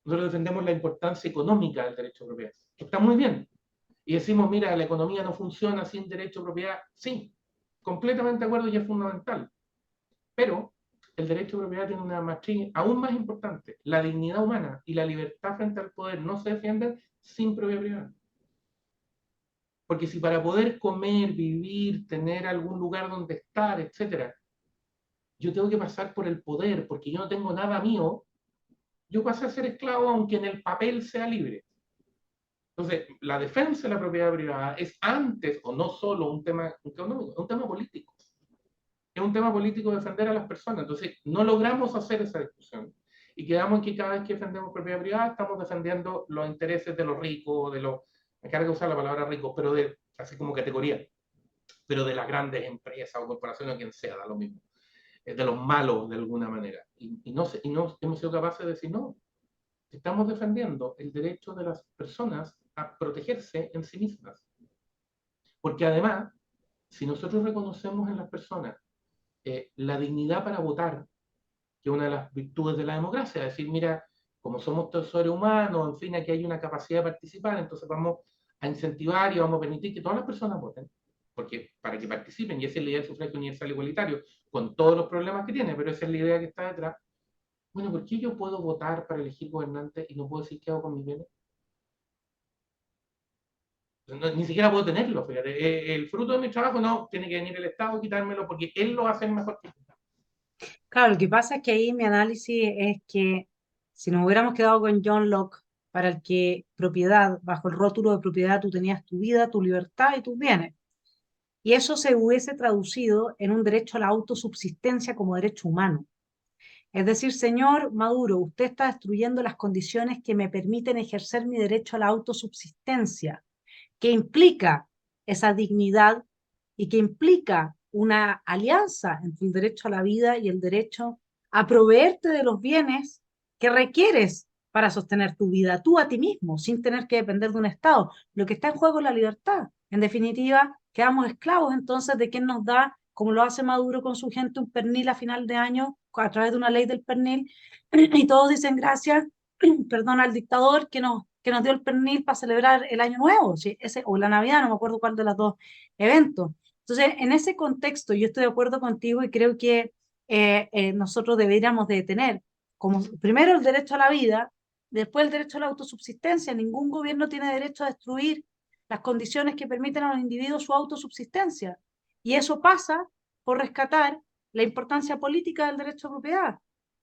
Nosotros defendemos la importancia económica del derecho a propiedad, que está muy bien. Y decimos, mira, la economía no funciona sin derecho a propiedad. Sí, completamente de acuerdo y es fundamental. Pero el derecho a propiedad tiene una matriz aún más importante. La dignidad humana y la libertad frente al poder no se defienden sin propiedad privada. Porque si para poder comer, vivir, tener algún lugar donde estar, etcétera, yo tengo que pasar por el poder, porque yo no tengo nada mío, yo pasé a ser esclavo aunque en el papel sea libre. Entonces, la defensa de la propiedad privada es antes o no solo un tema económico, es un tema político. Es un tema político defender a las personas. Entonces, no logramos hacer esa discusión. y quedamos en que cada vez que defendemos propiedad privada estamos defendiendo los intereses de los ricos, me carga usar la palabra ricos, pero así como categoría, pero de las grandes empresas o corporaciones o quien sea, da lo mismo, de los malos de alguna manera. Y no hemos sido capaces de decir, no, estamos defendiendo el derecho de las personas a protegerse en sí mismas. Porque además, si nosotros reconocemos en las personas la dignidad para votar, que es una de las virtudes de la democracia, es decir, mira, como somos todos seres humanos, en fin, aquí hay una capacidad de participar, entonces vamos a incentivar y vamos a permitir que todas las personas voten, porque para que participen, y esa es la idea del sufragio universal igualitario, con todos los problemas que tiene, pero esa es la idea que está detrás. Bueno, ¿por qué yo puedo votar para elegir gobernantes y no puedo decir qué hago con mis bienes? No, ni siquiera puedo tenerlo, fíjate. El fruto de mi trabajo no, tiene que venir el Estado a quitármelo porque él lo hace mejor que yo. Claro, lo que pasa es que ahí mi análisis es que si nos hubiéramos quedado con John Locke, para el que propiedad, bajo el rótulo de propiedad, tú tenías tu vida, tu libertad y tus bienes. Y eso se hubiese traducido en un derecho a la autosubsistencia como derecho humano. Es decir, señor Maduro, usted está destruyendo las condiciones que me permiten ejercer mi derecho a la autosubsistencia, que implica esa dignidad y que implica una alianza entre el derecho a la vida y el derecho a proveerte de los bienes que requieres para sostener tu vida, tú a ti mismo, sin tener que depender de un Estado. Lo que está en juego es la libertad. En definitiva, quedamos esclavos entonces de quien nos da, como lo hace Maduro con su gente, un pernil a final de año a través de una ley del pernil, y todos dicen gracias, perdón, al dictador que nos dio el pernil para celebrar el Año Nuevo, ¿sí? O la Navidad, no me acuerdo cuál de los dos eventos. Entonces, en ese contexto, yo estoy de acuerdo contigo y creo que nosotros deberíamos de tener como primero el derecho a la vida, después el derecho a la autosubsistencia. Ningún gobierno tiene derecho a destruir las condiciones que permiten a los individuos su autosubsistencia. Y eso pasa por rescatar la importancia política del derecho a propiedad,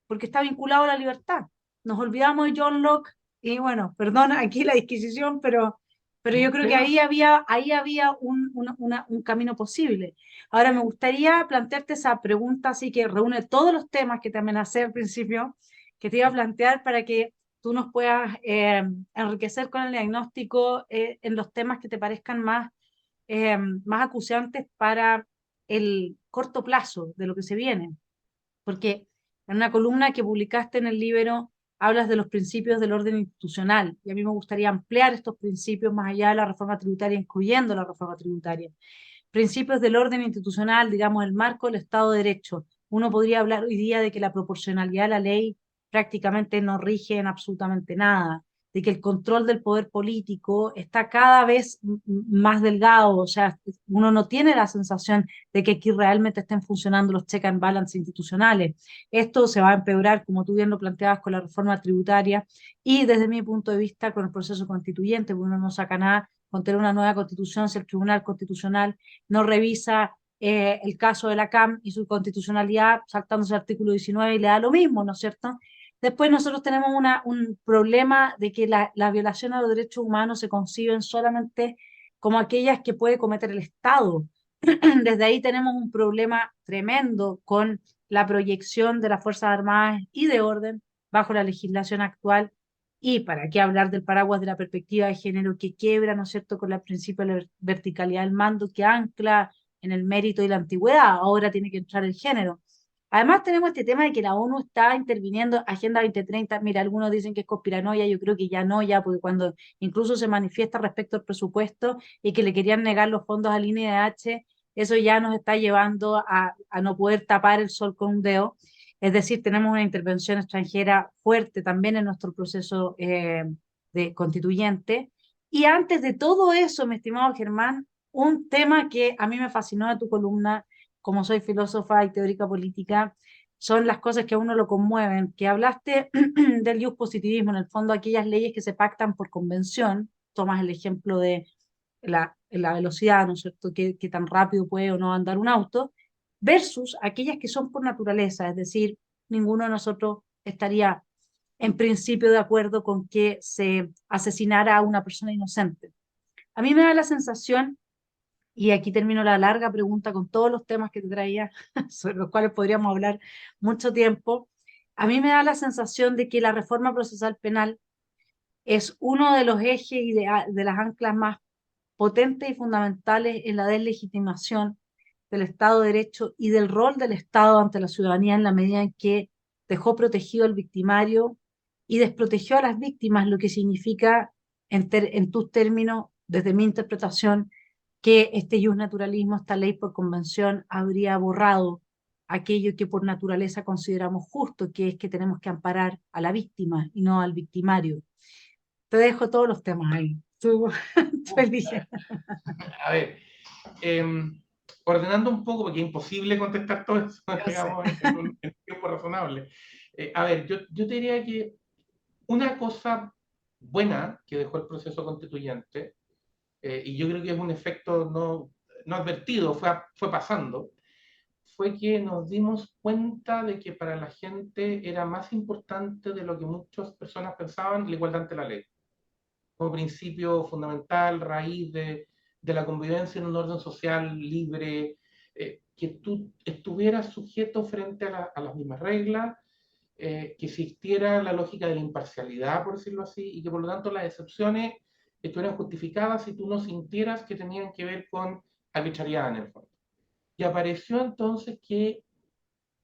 porque está vinculado a la libertad. Nos olvidamos de John Locke y bueno, perdona aquí la disquisición, pero yo creo que Pero, ahí había un camino posible. Ahora me gustaría plantearte esa pregunta así que reúne todos los temas que te amenacé al principio, que te iba a plantear para que tú nos puedas enriquecer con el diagnóstico en los temas que te parezcan más acuciantes para el corto plazo de lo que se viene. Porque en una columna que publicaste en el libro hablas de los principios del orden institucional y a mí me gustaría ampliar estos principios más allá de la reforma tributaria, incluyendo la reforma tributaria. Principios del orden institucional, digamos, el marco del Estado de Derecho. Uno podría hablar hoy día de que la proporcionalidad de la ley prácticamente no rige en absolutamente nada, de que el control del poder político está cada vez más delgado, o sea, uno no tiene la sensación de que aquí realmente estén funcionando los check and balance institucionales. Esto se va a empeorar, como tú bien lo planteabas, con la reforma tributaria y desde mi punto de vista con el proceso constituyente, porque uno no saca nada con tener una nueva constitución si el Tribunal Constitucional no revisa el caso de la CAM y su constitucionalidad saltándose el artículo 19 y le da lo mismo, ¿no es cierto? Después nosotros tenemos un problema de que la violación a los derechos humanos se conciben solamente como aquellas que puede cometer el Estado. Desde ahí tenemos un problema tremendo con la proyección de las Fuerzas Armadas y de orden bajo la legislación actual. Y para qué hablar del paraguas de la perspectiva de género que quiebra, ¿no es cierto?, con el principio de la verticalidad del mando que ancla en el mérito y la antigüedad. Ahora tiene que entrar el género. Además tenemos este tema de que la ONU está interviniendo, Agenda 2030, mira, algunos dicen que es conspiranoia, yo creo que ya no, ya, porque cuando incluso se manifiesta respecto al presupuesto y que le querían negar los fondos al INDH, eso ya nos está llevando a no poder tapar el sol con un dedo. Es decir, tenemos una intervención extranjera fuerte también en nuestro proceso de constituyente. Y antes de todo eso, mi estimado Germán, un tema que a mí me fascinó de tu columna, como soy filósofa y teórica política, son las cosas que a uno lo conmueven, que hablaste del positivismo, en el fondo aquellas leyes que se pactan por convención, tomas el ejemplo de la velocidad, ¿no es cierto?, que tan rápido puede o no andar un auto, versus aquellas que son por naturaleza, es decir, ninguno de nosotros estaría en principio de acuerdo con que se asesinara a una persona inocente. A mí me da la sensación, y aquí termino la larga pregunta con todos los temas que te traía, sobre los cuales podríamos hablar mucho tiempo, A mí me da la sensación de que la reforma procesal penal es uno de los ejes y de las anclas más potentes y fundamentales en la deslegitimación del Estado de Derecho y del rol del Estado ante la ciudadanía en la medida en que dejó protegido al victimario y desprotegió a las víctimas, lo que significa, en tus términos, desde mi interpretación, que este naturalismo, esta ley por convención, habría borrado aquello que por naturaleza consideramos justo, que es que tenemos que amparar a la víctima y no al victimario. Te dejo todos los temas ahí. Tú Uf, eliges. a ver, ordenando un poco, porque es imposible contestar todo eso, Yo sé. digamos, en un tiempo razonable. A ver, yo te diría que una cosa buena que dejó el proceso constituyente, y yo creo que es un efecto no advertido, fue pasando, fue que nos dimos cuenta de que para la gente era más importante de lo que muchas personas pensaban la igualdad ante la ley, como principio fundamental, raíz de la convivencia en un orden social libre, que tú estuvieras sujeto frente a las mismas reglas, que existiera la lógica de la imparcialidad, por decirlo así, y que por lo tanto las excepciones estuvieran justificadas si tú no sintieras que tenían que ver con arbitrariedad en el fondo. Y apareció entonces que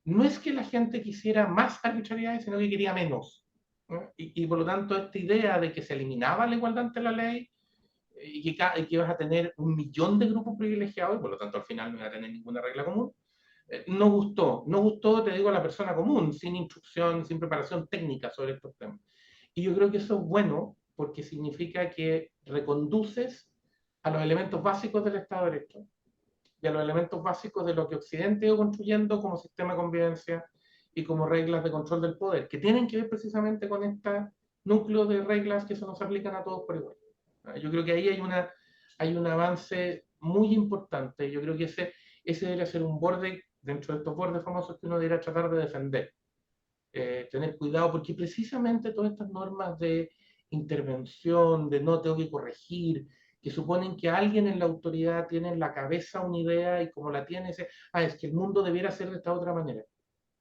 no es que la gente quisiera más arbitrariedad, sino que quería menos, ¿no? Y por lo tanto esta idea de que se eliminaba la igualdad ante la ley y que ibas a tener un millón de grupos privilegiados y por lo tanto al final no iba a tener ninguna regla común, no gustó, te digo, a la persona común, sin instrucción, sin preparación técnica sobre estos temas. Y yo creo que eso es bueno porque significa que reconduces a los elementos básicos del Estado de Derecho y a los elementos básicos de lo que Occidente ha ido construyendo como sistema de convivencia y como reglas de control del poder, que tienen que ver precisamente con este núcleo de reglas que se nos aplican a todos por igual. Yo creo que ahí hay un avance muy importante. Yo creo que ese debería ser un borde, dentro de estos bordes famosos, que uno debería tratar de defender. Tener cuidado, porque precisamente todas estas normas de intervención, de no tengo que corregir, que suponen que alguien en la autoridad tiene en la cabeza una idea y como la tiene, dice, es que el mundo debiera ser de esta otra manera.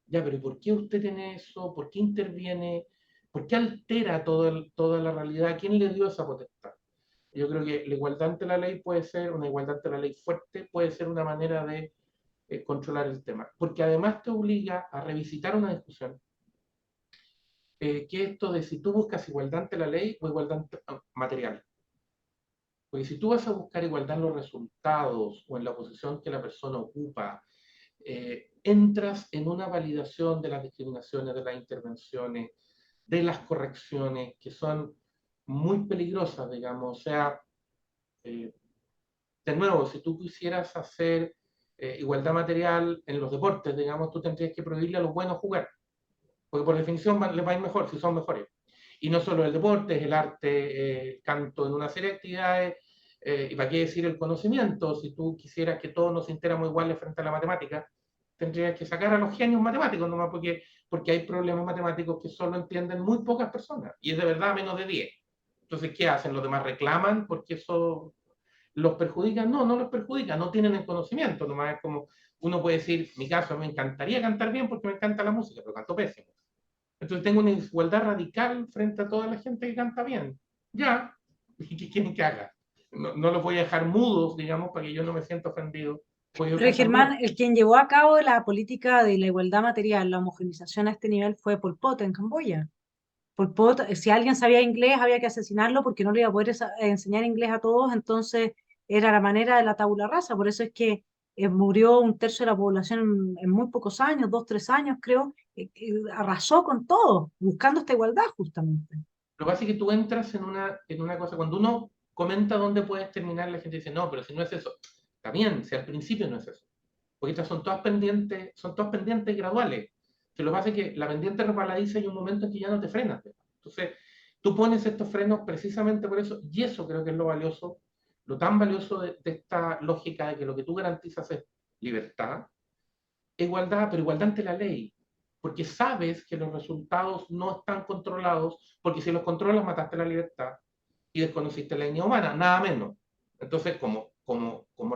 Ya, pero ¿por qué usted tiene eso? ¿Por qué interviene? ¿Por qué altera toda la realidad? ¿Quién le dio esa potestad? Yo creo que la igualdad ante la ley puede ser, una igualdad ante la ley fuerte, puede ser una manera de controlar el tema. Porque además te obliga a revisitar una discusión, que esto de si tú buscas igualdad ante la ley o igualdad material. Porque si tú vas a buscar igualdad en los resultados o en la posición que la persona ocupa, entras en una validación de las discriminaciones, de las intervenciones, de las correcciones, que son muy peligrosas, digamos. O sea, eh, de nuevo, si tú quisieras hacer igualdad material en los deportes, digamos, tú tendrías que prohibirle a los buenos jugar, porque por definición les va a ir mejor si son mejores. Y no solo el deporte, es el arte, el canto en una serie de actividades, y para qué decir el conocimiento, si tú quisieras que todos nos sintiéramos iguales frente a la matemática, tendrías que sacar a los genios matemáticos nomás, porque hay problemas matemáticos que solo entienden muy pocas personas, y es de verdad menos de 10. Entonces, ¿qué hacen? Los demás reclaman porque eso los perjudica. No, no los perjudica, no tienen el conocimiento, nomás es como, uno puede decir, mi caso, me encantaría cantar bien porque me encanta la música, pero canto pésimo. Entonces tengo una desigualdad radical frente a toda la gente que canta bien. Ya, ¿y qué quieren que haga? No los voy a dejar mudos, digamos, para que yo no me sienta ofendido, porque yo Pero cantar bien. Germán, el quien llevó a cabo la política de la igualdad material, la homogenización a este nivel fue Pol Pot en Camboya. Pol Pot, si alguien sabía inglés, había que asesinarlo porque no le iba a poder enseñar inglés a todos, entonces era la manera de la tabula rasa. Por eso es que murió un tercio de la población en muy pocos años, 2, 3 años creo, arrasó con todo, buscando esta igualdad justamente. Lo que pasa es que tú entras en una cosa, cuando uno comenta dónde puedes terminar, la gente dice, no, pero si no es eso, está bien, si al principio no es eso. Porque estas son todas pendientes graduales. Si lo que pasa es que la pendiente resbaladiza hay un momento en que ya no te frenas. Entonces, tú pones estos frenos precisamente por eso, y eso creo que es lo valioso, lo tan valioso de esta lógica de que lo que tú garantizas es libertad, igualdad, pero igualdad ante la ley. Porque sabes que los resultados no están controlados, porque si los controlas mataste la libertad y desconociste la dignidad humana, nada menos. Entonces, como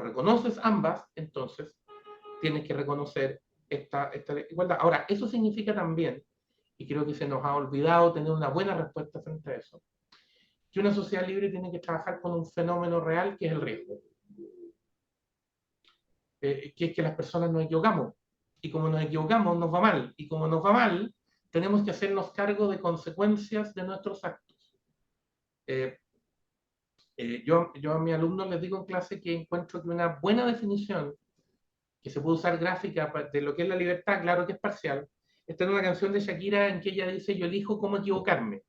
reconoces ambas, entonces tienes que reconocer esta igualdad. Ahora, eso significa también, y creo que se nos ha olvidado tener una buena respuesta frente a eso, que una sociedad libre tiene que trabajar con un fenómeno real que es el riesgo, que es que las personas nos equivocamos, y como nos equivocamos nos va mal, y como nos va mal, tenemos que hacernos cargo de consecuencias de nuestros actos. Eh, yo a mis alumnos les digo en clase que encuentro que una buena definición que se puede usar gráfica de lo que es la libertad, claro que es parcial, está en una canción de Shakira en que ella dice: yo elijo cómo equivocarme.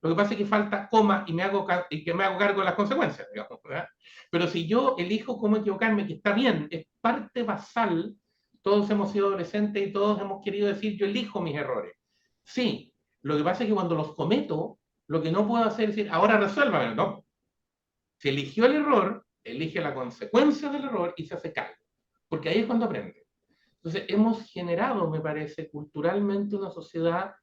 Lo que pasa es que falta coma y que me hago cargo de las consecuencias, digamos, ¿verdad? Pero si yo elijo cómo equivocarme, que está bien, es parte basal, todos hemos sido adolescentes y todos hemos querido decir: yo elijo mis errores. Sí, lo que pasa es que cuando los cometo, lo que no puedo hacer es decir: ahora resuélvame, no. Si eligió el error, elige la consecuencia del error y se hace cargo, porque ahí es cuando aprende. Entonces, hemos generado, me parece, culturalmente una sociedad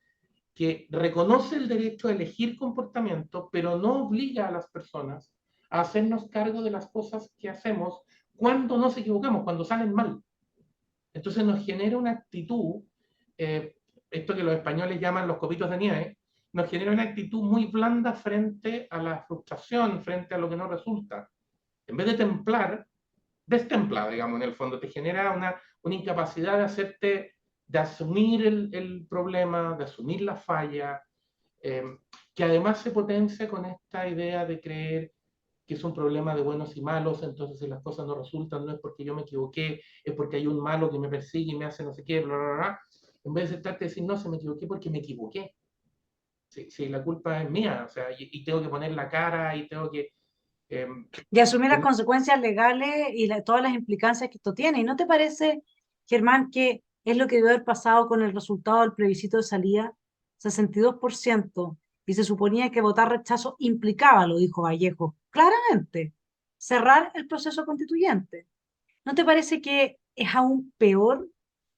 que reconoce el derecho a elegir comportamiento, pero no obliga a las personas a hacernos cargo de las cosas que hacemos cuando nos equivocamos, cuando salen mal. Entonces nos genera una actitud, eh, esto que los españoles llaman los copitos de nieve, nos genera una actitud muy blanda frente a la frustración, frente a lo que no resulta. En vez de templar, destempla, digamos, en el fondo, te genera una incapacidad de hacerte, de asumir el problema, de asumir la falla, eh, que además se potencia con esta idea de creer que es un problema de buenos y malos, entonces si las cosas no resultan no es porque yo me equivoqué, es porque hay un malo que me persigue y me hace no sé qué, bla, bla, bla. En vez de tratarte de decir: no, se me equivoqué porque me equivoqué. Si la culpa es mía, o sea, y tengo que poner la cara y tengo que... Eh, Y asumir las consecuencias legales y todas las implicancias que esto tiene. ¿Y no te parece, Germán, que es lo que debe haber pasado con el resultado del plebiscito de salida? 62%. Y se suponía que votar rechazo implicaba, lo dijo Vallejo, claramente, cerrar el proceso constituyente. ¿No te parece que es aún peor,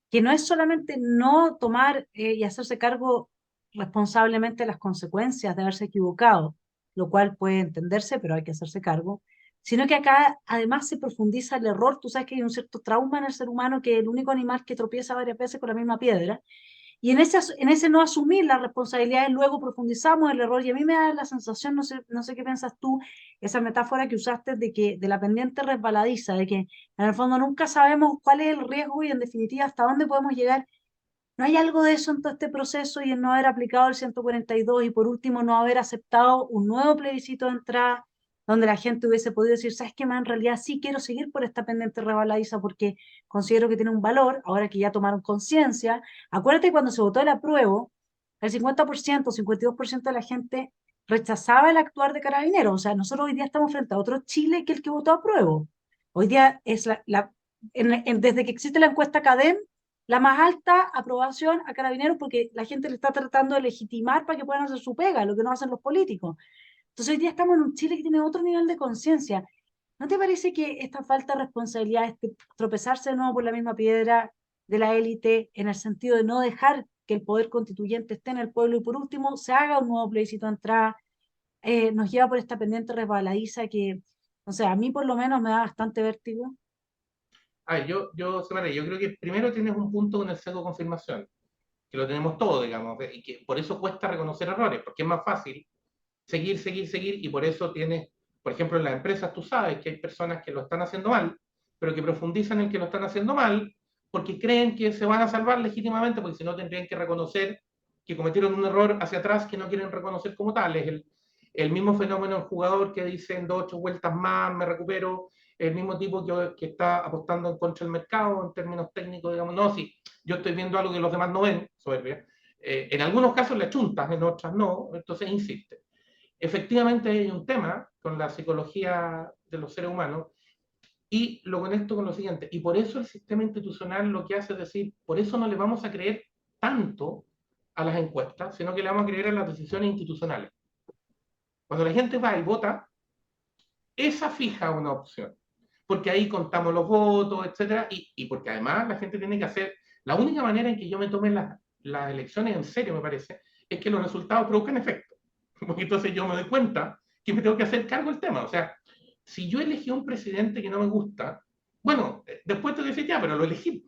que no es solamente no tomar y hacerse cargo responsablemente de las consecuencias de haberse equivocado, lo cual puede entenderse, pero hay que hacerse cargo, sino que acá además se profundiza el error? Tú sabes que hay un cierto trauma en el ser humano, que es el único animal que tropieza varias veces con la misma piedra, y en ese no asumir las responsabilidades, luego profundizamos el error. Y a mí me da la sensación, no sé qué piensas tú, esa metáfora que usaste de que de la pendiente resbaladiza, de que en el fondo nunca sabemos cuál es el riesgo y en definitiva hasta dónde podemos llegar. ¿No hay algo de eso en todo este proceso y en no haber aplicado el 142 y por último no haber aceptado un nuevo plebiscito de entrada donde la gente hubiese podido decir: sabes qué, más en realidad sí quiero seguir por esta pendiente rebaladiza porque considero que tiene un valor, ahora que ya tomaron conciencia? Acuérdate cuando se votó el apruebo, el 50%, 52% de la gente rechazaba el actuar de Carabineros. O sea, nosotros hoy día estamos frente a otro Chile que el que votó apruebo. Hoy día es desde que existe la encuesta CADEM, la más alta aprobación a Carabineros, porque la gente le está tratando de legitimar para que puedan hacer su pega, lo que no hacen los políticos. Entonces hoy día estamos en un Chile que tiene otro nivel de conciencia. ¿No te parece que esta falta de responsabilidad, este tropezarse de nuevo por la misma piedra de la élite, en el sentido de no dejar que el poder constituyente esté en el pueblo y por último se haga un nuevo plebiscito de entrada, nos lleva por esta pendiente resbaladiza que, o sea, a mí por lo menos me da bastante vértigo? Samara, yo creo que primero tienes un punto con el sesgo de confirmación, que lo tenemos todo, digamos, y que por eso cuesta reconocer errores, porque es más fácil seguir, seguir, seguir, y por eso tienes, por ejemplo, en las empresas tú sabes que hay personas que lo están haciendo mal, pero que profundizan en que lo están haciendo mal porque creen que se van a salvar legítimamente, porque si no tendrían que reconocer que cometieron un error hacia atrás que no quieren reconocer como tal. Es el mismo fenómeno del jugador que dice: en 2 8 vueltas más me recupero, el mismo tipo que está apostando en contra del mercado en términos técnicos, digamos: no, sí, yo estoy viendo algo que los demás no ven, soberbia. En algunos casos le chuntas, en otras no, entonces insiste. Efectivamente hay un tema con la psicología de los seres humanos y lo conecto con lo siguiente, y por eso el sistema institucional lo que hace es decir: por eso no le vamos a creer tanto a las encuestas, sino que le vamos a creer a las decisiones institucionales. Cuando la gente va y vota, esa fija una opción, porque ahí contamos los votos, etcétera, y porque además la gente tiene que hacer, la única manera en que yo me tome las elecciones en serio, me parece, es que los resultados produzcan efecto, porque entonces yo me doy cuenta que me tengo que hacer cargo del tema. O sea, si yo elegí a un presidente que no me gusta, bueno, después te decir: ya, pero lo elegí.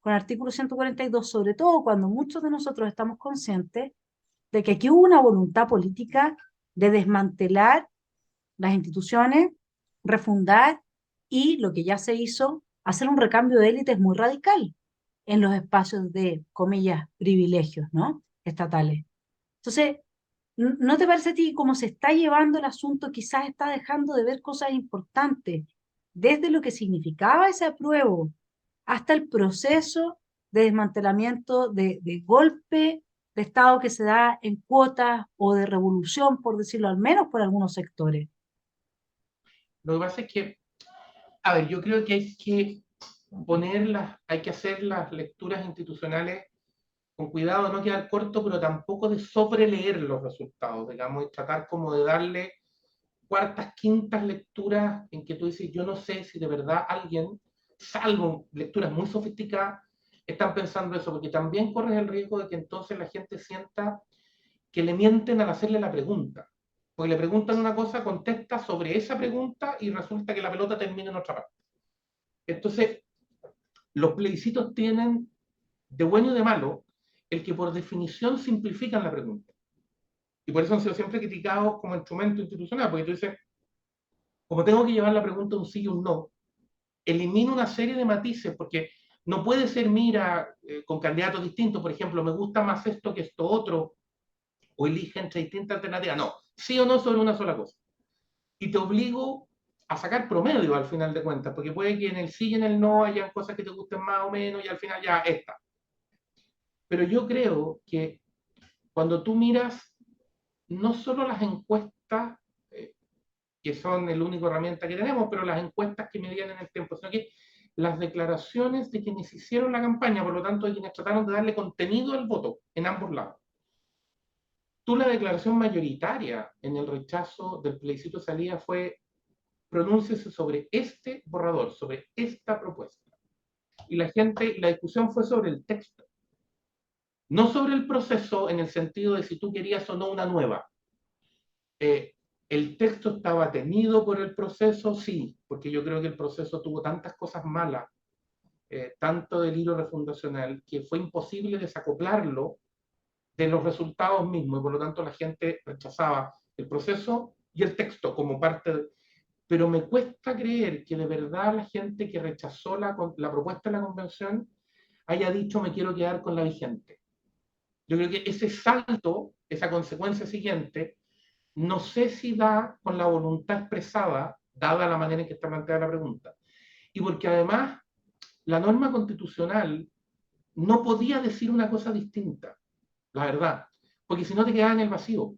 con el artículo 142, sobre todo cuando muchos de nosotros estamos conscientes de que aquí hubo una voluntad política de desmantelar las instituciones, refundar y lo que ya se hizo, hacer un recambio de élites muy radical en los espacios de, comillas, privilegios, ¿no? Estatales. Entonces, ¿no te parece a ti cómo se está llevando el asunto? Quizás está dejando de ver cosas importantes, desde lo que significaba ese apruebo hasta el proceso de desmantelamiento de golpe de Estado que se da en cuotas o de revolución, por decirlo al menos por algunos sectores. Lo que pasa es que, a ver, yo creo que hay que hacer las lecturas institucionales con cuidado de no quedar corto, pero tampoco de sobreleer los resultados, digamos, y tratar como de darle cuartas, quintas lecturas en que tú dices, yo no sé si de verdad alguien, salvo lecturas muy sofisticadas, están pensando eso, porque también corres el riesgo de que entonces la gente sienta que le mienten al hacerle la pregunta. Porque le preguntan una cosa, contesta sobre esa pregunta y resulta que la pelota termina en otra parte. Entonces, los plebiscitos tienen, de bueno y de malo, el que por definición simplifican la pregunta. Y por eso han sido siempre criticados como instrumento institucional, porque tú dices, como tengo que llevar la pregunta un sí y un no, elimino una serie de matices, porque no puede ser, mira, con candidatos distintos, por ejemplo, me gusta más esto que esto otro, o elige entre distintas alternativas. No, sí o no sobre una sola cosa. Y te obligo a sacar promedio al final de cuentas, porque puede que en el sí y en el no hayan cosas que te gusten más o menos y al final ya está. Pero yo creo que cuando tú miras no solo las encuestas, eh, que son el único herramienta que tenemos, pero las encuestas que medían en el tiempo, sino que las declaraciones de quienes hicieron la campaña, por lo tanto, de quienes trataron de darle contenido al voto en ambos lados. Tú, la declaración mayoritaria en el rechazo del plebiscito de salida fue pronúnciese sobre este borrador, sobre esta propuesta. Y la discusión fue sobre el texto, no sobre el proceso en el sentido de si tú querías o no una nueva. ¿El texto estaba tenido por el proceso? Sí, porque yo creo que el proceso tuvo tantas cosas malas, tanto del hilo refundacional, que fue imposible desacoplarlo de los resultados mismos, y por lo tanto la gente rechazaba el proceso y el texto como parte de... Pero me cuesta creer que de verdad la gente que rechazó la propuesta de la convención haya dicho me quiero quedar con la vigente. Yo creo que ese salto, esa consecuencia siguiente, no sé si da con la voluntad expresada, dada la manera en que está planteada la pregunta. Y porque además la norma constitucional no podía decir una cosa distinta, la verdad, porque si no te quedaba en el vacío.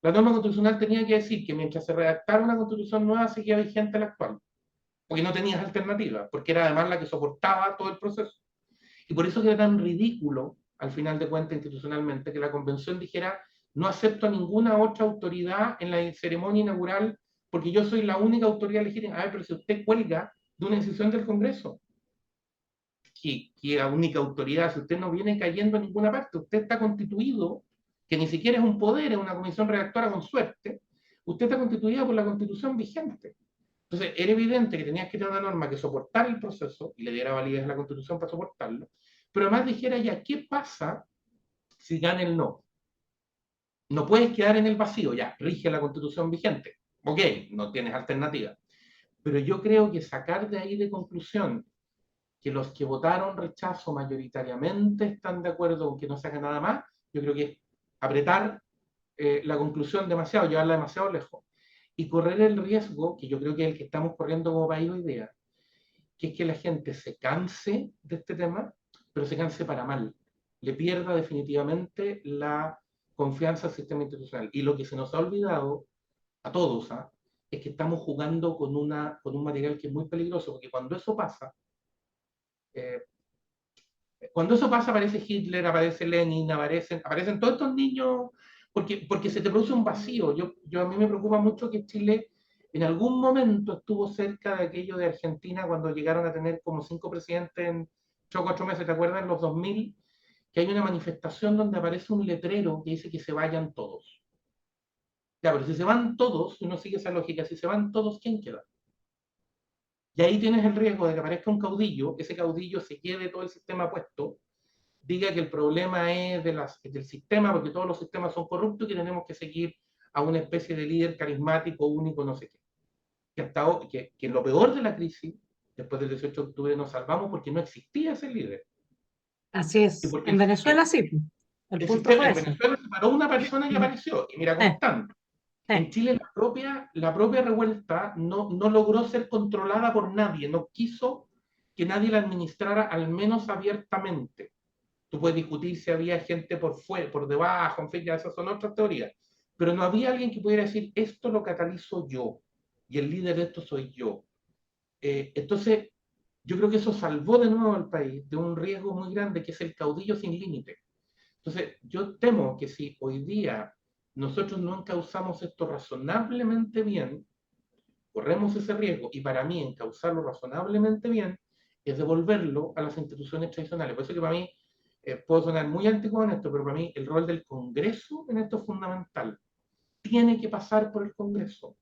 La norma constitucional tenía que decir que mientras se redactara una constitución nueva seguía vigente la actual, porque no tenías alternativa, porque era además la que soportaba todo el proceso. Y por eso era tan ridículo, al final de cuentas institucionalmente, que la convención dijera no acepto a ninguna otra autoridad en la ceremonia inaugural porque yo soy la única autoridad legítima. A ver, pero si usted cuelga de una decisión del Congreso, que la única autoridad, si usted no viene cayendo en ninguna parte, usted está constituido, que ni siquiera es un poder, es una comisión redactora con suerte, usted está constituida por la constitución vigente. Entonces, era evidente que tenías que tener una norma que soportara el proceso y le diera validez a la constitución para soportarlo, pero además dijera ya, ¿qué pasa si gana el no? No puedes quedar en el vacío, ya, rige la constitución vigente. Ok, no tienes alternativa. Pero yo creo que sacar de ahí de conclusión que los que votaron rechazo mayoritariamente están de acuerdo con que no se haga nada más, yo creo que es apretar la conclusión demasiado, llevarla demasiado lejos. Y correr el riesgo, que yo creo que es el que estamos corriendo como país hoy día, que es que la gente se canse de este tema, pero se canse para mal. Le pierda definitivamente la confianza al sistema institucional. Y lo que se nos ha olvidado a todos, ¿ah? Es que estamos jugando con un material que es muy peligroso, porque eh, cuando eso pasa aparece Hitler, aparece Lenin, aparecen todos estos niños, porque se te produce un vacío. A mí me preocupa mucho que Chile en algún momento estuvo cerca de aquello de Argentina cuando llegaron a tener como 5 presidentes en 3 o 4 meses, ¿te acuerdas? En los 2000, que hay una manifestación donde aparece un letrero que dice que se vayan todos. Ya, pero si se van todos, uno sigue esa lógica, si se van todos, ¿quién queda? Y ahí tienes el riesgo de que aparezca un caudillo, ese caudillo se lleve todo el sistema puesto, diga que el problema es del sistema, porque todos los sistemas son corruptos y que tenemos que seguir a una especie de líder carismático, único, no sé qué. Que lo peor de la crisis, después del 18 de octubre, nos salvamos porque no existía ese líder. Así Y es. porque En Venezuela sí, pues. El punto fue en ese. Venezuela se paró una persona y apareció, y mira cómo Eh, están. En eh. Chile la propia revuelta no logró ser controlada por nadie, no quiso que nadie la administrara, al menos abiertamente. Tú puedes discutir si había gente por fuera, por debajo, en fin, ya esas son otras teorías. Pero no había alguien que pudiera decir, esto lo catalizo yo, y el líder de esto soy yo. Entonces, yo creo que eso salvó de nuevo al país de un riesgo muy grande, que es el caudillo sin límite. Entonces, yo temo que si hoy día nosotros no encauzamos esto razonablemente bien, corremos ese riesgo, y para mí encauzarlo razonablemente bien es devolverlo a las instituciones tradicionales. Por eso que para mí, puedo sonar muy antiguo en esto, pero para mí el rol del Congreso en esto es fundamental. Tiene que pasar por el Congreso,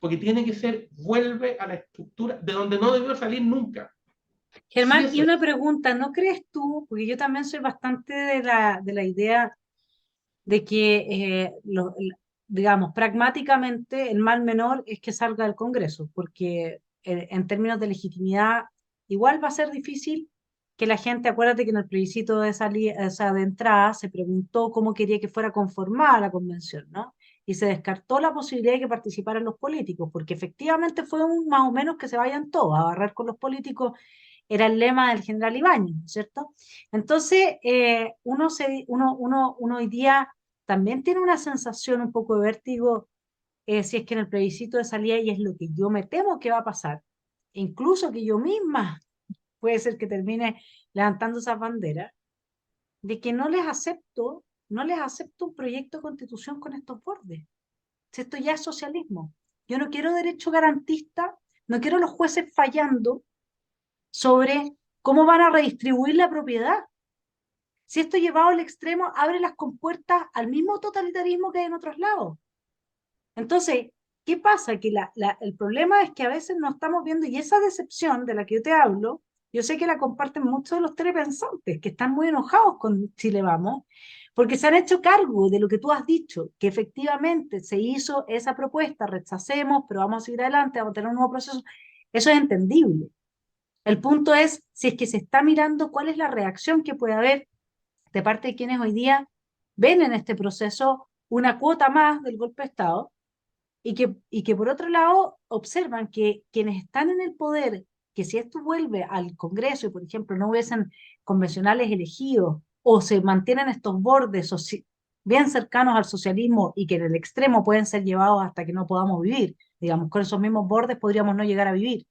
porque tiene que ser, vuelve a la estructura de donde no debió salir nunca. Sí Germán, es y eso. una pregunta, ¿no crees tú? Porque yo también soy bastante de la idea de que, digamos, pragmáticamente el mal menor es que salga del Congreso, porque en términos de legitimidad igual va a ser difícil que la gente, acuérdate que en el plebiscito de salida, o sea, de entrada se preguntó cómo quería que fuera conformada la convención, ¿no? Y se descartó la posibilidad de que participaran los políticos, porque efectivamente fue un más o menos que se vayan todos a barrer con los políticos, era el lema del general Ibáñez, ¿cierto? Entonces, uno hoy día también tiene una sensación un poco de vértigo, si es que en el plebiscito de salida, y es lo que yo me temo que va a pasar, incluso que yo misma puede ser que termine levantando esas banderas, de que no les acepto un proyecto de constitución con estos bordes. Si esto ya es socialismo. Yo no quiero derecho garantista, no quiero los jueces fallando sobre cómo van a redistribuir la propiedad. Si esto llevado al extremo abre las compuertas al mismo totalitarismo que hay en otros lados. Entonces, ¿qué pasa? Que el problema es que a veces no estamos viendo, y esa decepción de la que yo te hablo, yo sé que la comparten muchos de los telepensantes, que están muy enojados con Chile Vamos, porque se han hecho cargo de lo que tú has dicho, que efectivamente se hizo esa propuesta, rechacemos, pero vamos a seguir adelante, vamos a tener un nuevo proceso. Eso es entendible. El punto es si es que se está mirando cuál es la reacción que puede haber de parte de quienes hoy día ven en este proceso una cuota más del golpe de Estado y que por otro lado observan que quienes están en el poder, que si esto vuelve al Congreso y por ejemplo no hubiesen convencionales elegidos o se mantienen estos bordes bien cercanos al socialismo y que en el extremo pueden ser llevados hasta que no podamos vivir, digamos, con esos mismos bordes podríamos no llegar a vivir.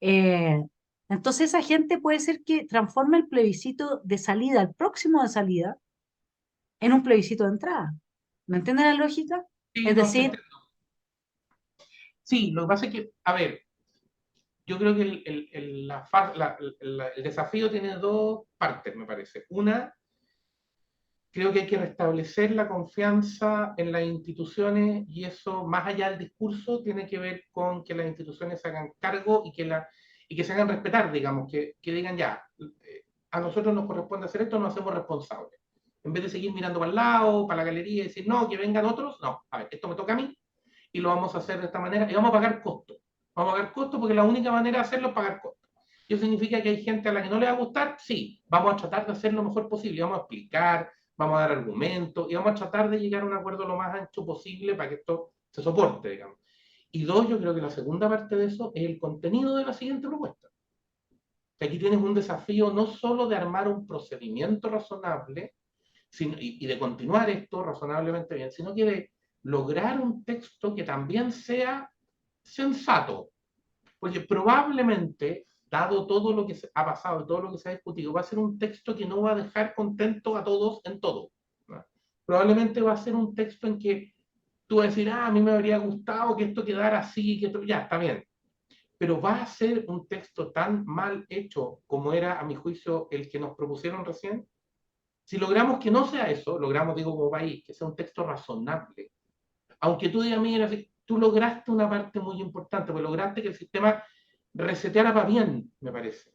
Eh, entonces esa gente puede ser que transforme el plebiscito de salida, el próximo de salida, en un plebiscito de entrada. ¿Me entienden la lógica? Sí, Es no, te decir, entiendo. Sí, lo que pasa es que, a ver, yo creo que el desafío tiene dos partes, me parece. Una, creo que hay que restablecer la confianza en las instituciones, y eso, más allá del discurso, tiene que ver con que las instituciones se hagan cargo y que se hagan respetar, digamos, que digan ya, a nosotros nos corresponde hacer esto, nos hacemos responsables. En vez de seguir mirando para el lado, para la galería y decir, no, que vengan otros, no, a ver, esto me toca a mí y lo vamos a hacer de esta manera y vamos a pagar costos. Vamos a pagar costos porque la única manera de hacerlo es pagar costos. ¿Eso significa que hay gente a la que no le va a gustar? Sí, vamos a tratar de hacer lo mejor posible, vamos a explicar, vamos a dar argumentos y vamos a tratar de llegar a un acuerdo lo más ancho posible para que esto se soporte, digamos. Y dos, yo creo que la segunda parte de eso es el contenido de la siguiente propuesta. Que aquí tienes un desafío no solo de armar un procedimiento razonable y de continuar esto razonablemente bien, sino que de lograr un texto que también sea sensato. Porque probablemente, dado todo lo que ha pasado y todo lo que se ha discutido, va a ser un texto que no va a dejar contento a todos en todo, ¿no? Probablemente va a ser un texto en que tú vas a decir, ah, a mí me habría gustado que esto quedara así, que esto, ya, está bien. Pero va a ser un texto tan mal hecho como era, a mi juicio, el que nos propusieron recién. Si logramos que no sea eso, logramos, digo, como país, que sea un texto razonable. Aunque tú digas, mira, tú lograste una parte muy importante, pues lograste que el sistema reseteara para bien, me parece.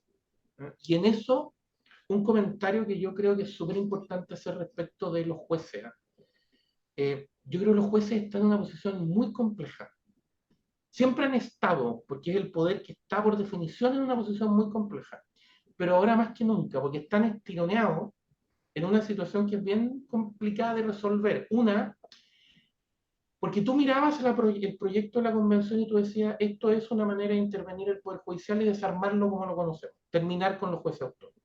Y en eso, un comentario que yo creo que es súper importante hacer respecto de los jueces. Yo creo que los jueces están en una posición muy compleja. Siempre han estado, porque es el poder que está por definición en una posición muy compleja. Pero ahora más que nunca, porque están estironeados en una situación que es bien complicada de resolver. Una, porque tú mirabas el proyecto de la convención y tú decías, esto es una manera de intervenir el Poder Judicial y desarmarlo como lo conocemos, terminar con los jueces autónomos.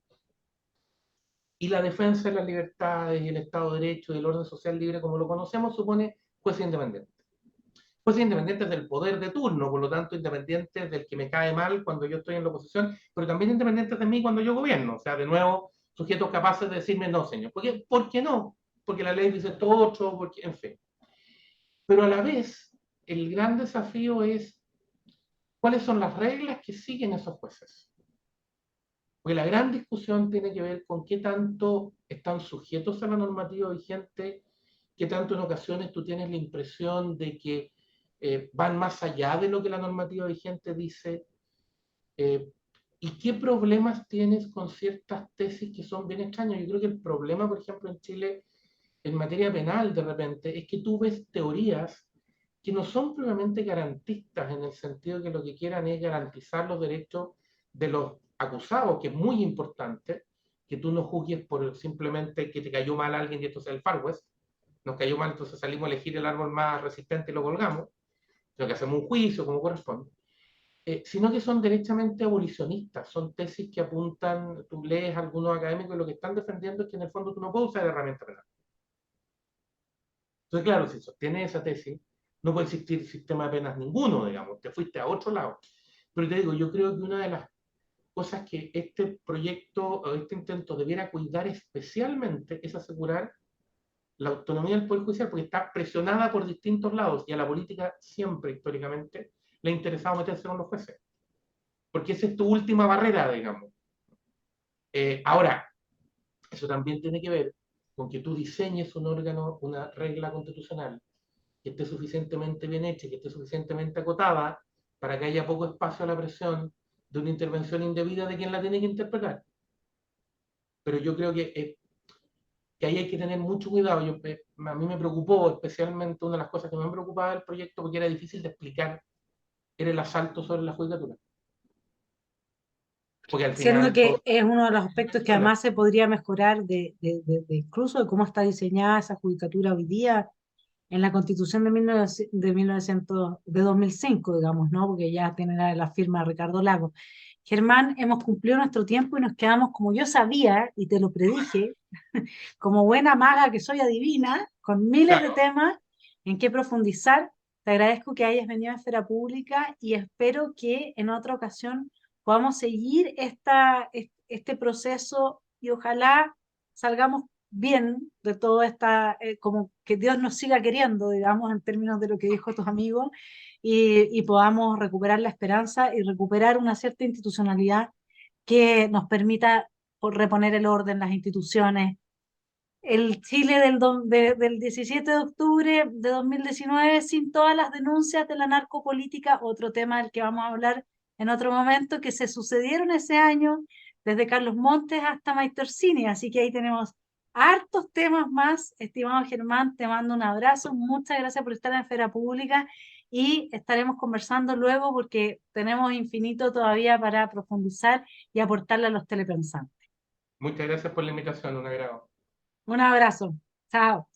Y la defensa de las libertades y el Estado de Derecho y el orden social libre como lo conocemos supone jueces independientes. Jueces independientes del poder de turno, por lo tanto independientes del que me cae mal cuando yo estoy en la oposición, pero también independientes de mí cuando yo gobierno. O sea, de nuevo, sujetos capaces de decirme no, señor. ¿Por qué no? Porque la ley dice todo otro, porque, en fin. Pero a la vez, el gran desafío es cuáles son las reglas que siguen esos jueces. Porque la gran discusión tiene que ver con qué tanto están sujetos a la normativa vigente, qué tanto en ocasiones tú tienes la impresión de que van más allá de lo que la normativa vigente dice, eh, y qué problemas tienes con ciertas tesis que son bien extrañas. Yo creo que el problema, por ejemplo, en Chile, en materia penal, de repente, es que tú ves teorías que no son plenamente garantistas en el sentido que lo que quieran es garantizar los derechos de los acusados, que es muy importante, que tú no juzgues por simplemente que te cayó mal alguien y esto sea el Far West, nos cayó mal, entonces salimos a elegir el árbol más resistente y lo colgamos, sino que hacemos un juicio como corresponde, sino que son derechamente abolicionistas, son tesis que apuntan, tú lees a algunos académicos y lo que están defendiendo es que en el fondo tú no puedes usar herramienta penal. Entonces, claro, si sostienes esa tesis, no puede existir sistema de penas ninguno, digamos, te fuiste a otro lado. Pero te digo, yo creo que una de las cosas que este proyecto o este intento debiera cuidar especialmente es asegurar la autonomía del Poder Judicial, porque está presionada por distintos lados y a la política siempre, históricamente, le ha interesado meterse con los jueces. Porque esa es tu última barrera, digamos. Ahora, eso también tiene que ver con que tú diseñes un órgano, una regla constitucional que esté suficientemente bien hecha, que esté suficientemente acotada para que haya poco espacio a la presión de una intervención indebida de quien la tiene que interpretar. Pero yo creo que ahí hay que tener mucho cuidado. A mí me preocupó especialmente una de las cosas que me preocupaba del proyecto porque era difícil de explicar, era el asalto sobre la judicatura. Porque al Siendo final todo... que es uno de los aspectos que además se podría mejorar incluso de cómo está diseñada esa judicatura hoy día en la Constitución de 2005, digamos, ¿no? Porque ya tiene la firma de Ricardo Lagos. Germán, hemos cumplido nuestro tiempo y nos quedamos, como yo sabía y te lo predije, como buena maga que soy adivina, con miles de Claro, temas en que profundizar. Te agradezco que hayas venido a Esfera Pública y espero que en otra ocasión podamos seguir este proceso y ojalá salgamos bien de todo esta, como que Dios nos siga queriendo, digamos, en términos de lo que dijo tus amigos, y podamos recuperar la esperanza y recuperar una cierta institucionalidad que nos permita reponer el orden, las instituciones, el Chile del 17 de octubre de 2019 sin todas las denuncias de la narcopolítica, otro tema del que vamos a hablar en otro momento, que se sucedieron ese año, desde Carlos Montes hasta Maite Orsini. Así que ahí tenemos hartos temas más. Estimado Germán, te mando un abrazo. Muchas gracias por estar en Esfera Pública y estaremos conversando luego porque tenemos infinito todavía para profundizar y aportarle a los telepensantes. muchas gracias por la invitación, un agrado. Un abrazo. Chao.